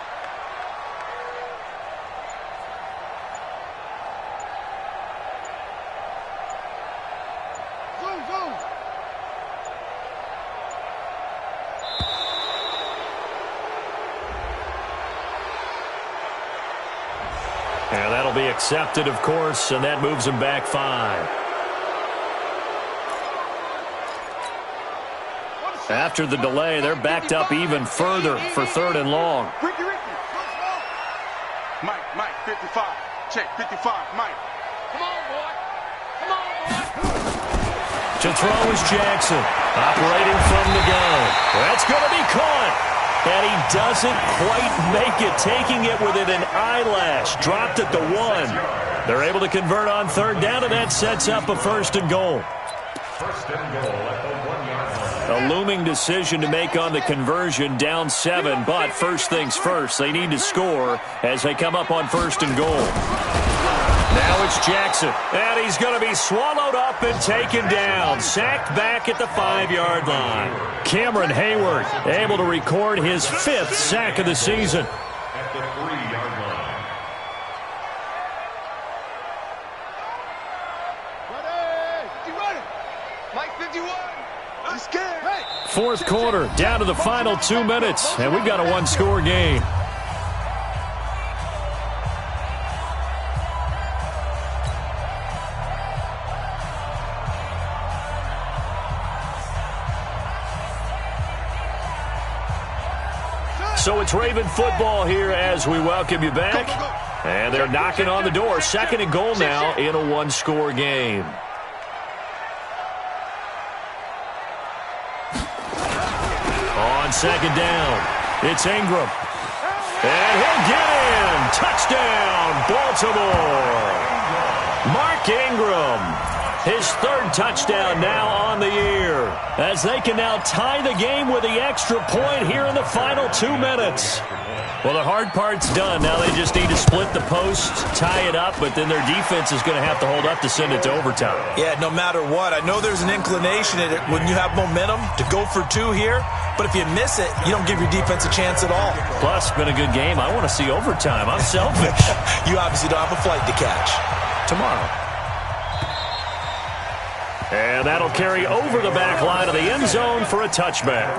Zoom. And that'll be accepted, of course, and that moves him back 5. After the delay, they're backed up even further for 3rd and long. Ricky. Mike, 55. Check, 55, Mike. Come on, boy. To throw is Jackson, operating from the gun. That's going to be caught. And he doesn't quite make it, taking it within an eyelash. Dropped at the 1. They're able to convert on 3rd down, and that sets up a 1st and goal. First and goal at the 1-yard line. A looming decision to make on the conversion, down 7. But first things first, they need to score as they come up on 1st and goal. Now it's Jackson, and he's going to be swallowed up and taken down. Sacked back at the 5-yard line. Cameron Hayward able to record his 5th sack of the season. At the 3-yard line. Ready. Mike, 51. I'm scared. Hey. 4th quarter, down to the final 2 minutes, and we've got a 1-score game. So it's Raven football here as we welcome you back. And they're knocking on the door. 2nd and goal now in a 1-score game. On 2nd down, it's Ingram. And he'll get in. Touchdown, Baltimore. Mark Ingram. His 3rd touchdown now on the year, as they can now tie the game with the extra point here in the final 2 minutes. Well, the hard part's done. Now they just need to split the post, tie it up, but then their defense is going to have to hold up to send it to overtime. Yeah, no matter what. I know there's an inclination in it when you have momentum to go for 2 here, but if you miss it, you don't give your defense a chance at all. Plus, it's been a good game. I want to see overtime. I'm selfish. You obviously don't have a flight to catch. Tomorrow. And that'll carry over the back line of the end zone for a touchback.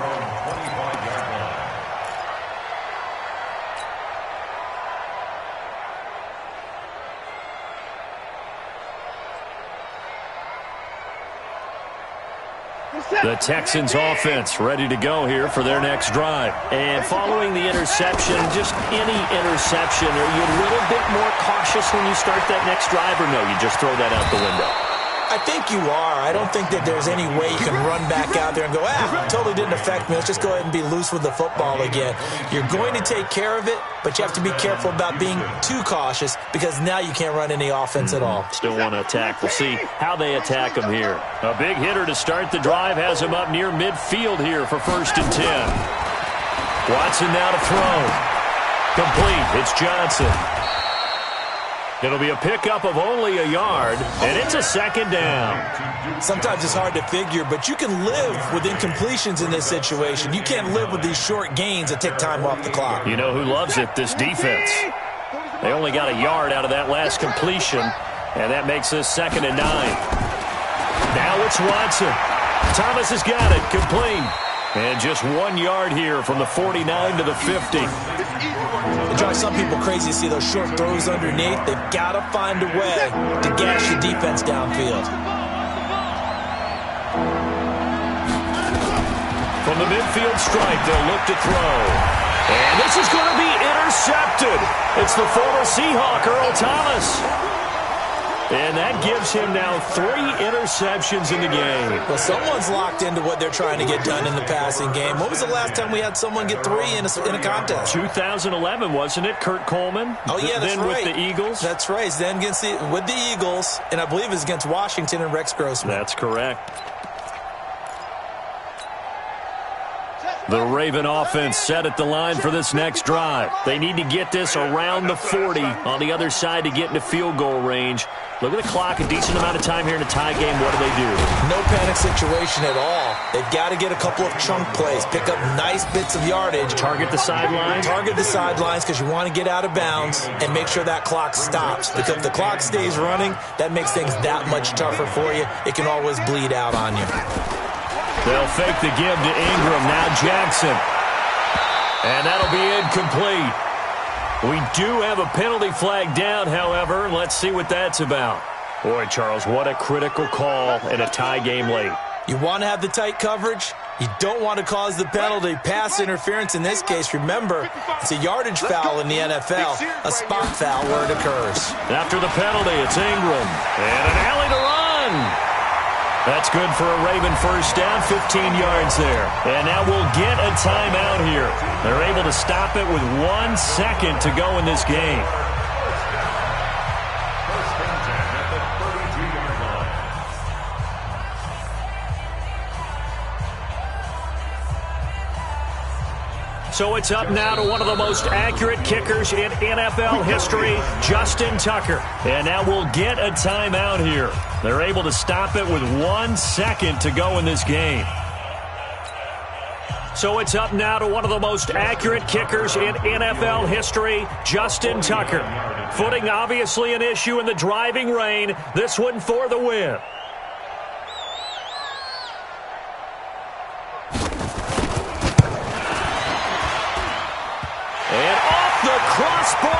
The Texans offense ready to go here for their next drive. And following the interception, just any interception, are you a little bit more cautious when you start that next drive, or no, you just throw that out the window? I think you are. I don't think that there's any way you can run back out there and go, totally didn't affect me. Let's just go ahead and be loose with the football again. You're going to take care of it, but you have to be careful about being too cautious because now you can't run any offense at all. Still want to attack. We'll see how they attack him here. A big hitter to start the drive has him up near midfield here for 1st and 10. Watson now to throw. Complete. It's Johnson. It'll be a pickup of only a yard, and it's a 2nd down. Sometimes it's hard to figure, but you can live with incompletions in this situation. You can't live with these short gains that take time off the clock. You know who loves it? This defense. They only got a yard out of that last completion, and that makes this 2nd and 9. Now it's Watson. Thomas has got it. Complete. And just 1 yard here from the 49 to the 50. It drives some people crazy to see those short throws underneath. They've got to find a way to gash the defense downfield. From the midfield stripe, they'll look to throw. And this is going to be intercepted. It's the former Seahawk, Earl Thomas. And that gives him now 3 interceptions in the game. Well, someone's locked into what they're trying to get done in the passing game. When was the last time we had someone get 3 in a contest? 2011, wasn't it? Kurt Coleman? Oh, yeah, that's then right. With the Eagles? That's right. Then with the Eagles, and I believe it's against Washington and Rex Grossman. That's correct. The Raven offense set at the line for this next drive. They need to get this around the 40 on the other side to get into field goal range. Look at the clock, a decent amount of time here in a tie game. What do they do? No panic situation at all. They've got to get a couple of chunk plays, pick up nice bits of yardage. Target the sidelines? Target the sidelines because you want to get out of bounds and make sure that clock stops. Because if the clock stays running, that makes things that much tougher for you. It can always bleed out on you. They'll fake the give to Ingram. Now Jackson. And that'll be incomplete. We do have a penalty flag down, however. Let's see what that's about. Boy, Charles, what a critical call in a tie game late. You want to have the tight coverage. You don't want to cause the penalty. Pass interference in this case. Remember, it's a yardage foul in the NFL, a spot foul where it occurs. After the penalty, it's Ingram. And an alley to run. That's good for a Raven 1st down, 15 yards there. And now we'll get a timeout here. They're able to stop it with 1 second to go in this game. So it's up now to one of the most accurate kickers in NFL history, Justin Tucker. And now we'll get a timeout here. They're able to stop it with 1 second to go in this game. So it's up now to one of the most accurate kickers in NFL history, Justin Tucker. Footing obviously an issue in the driving rain. This one for the win. And off the crossbar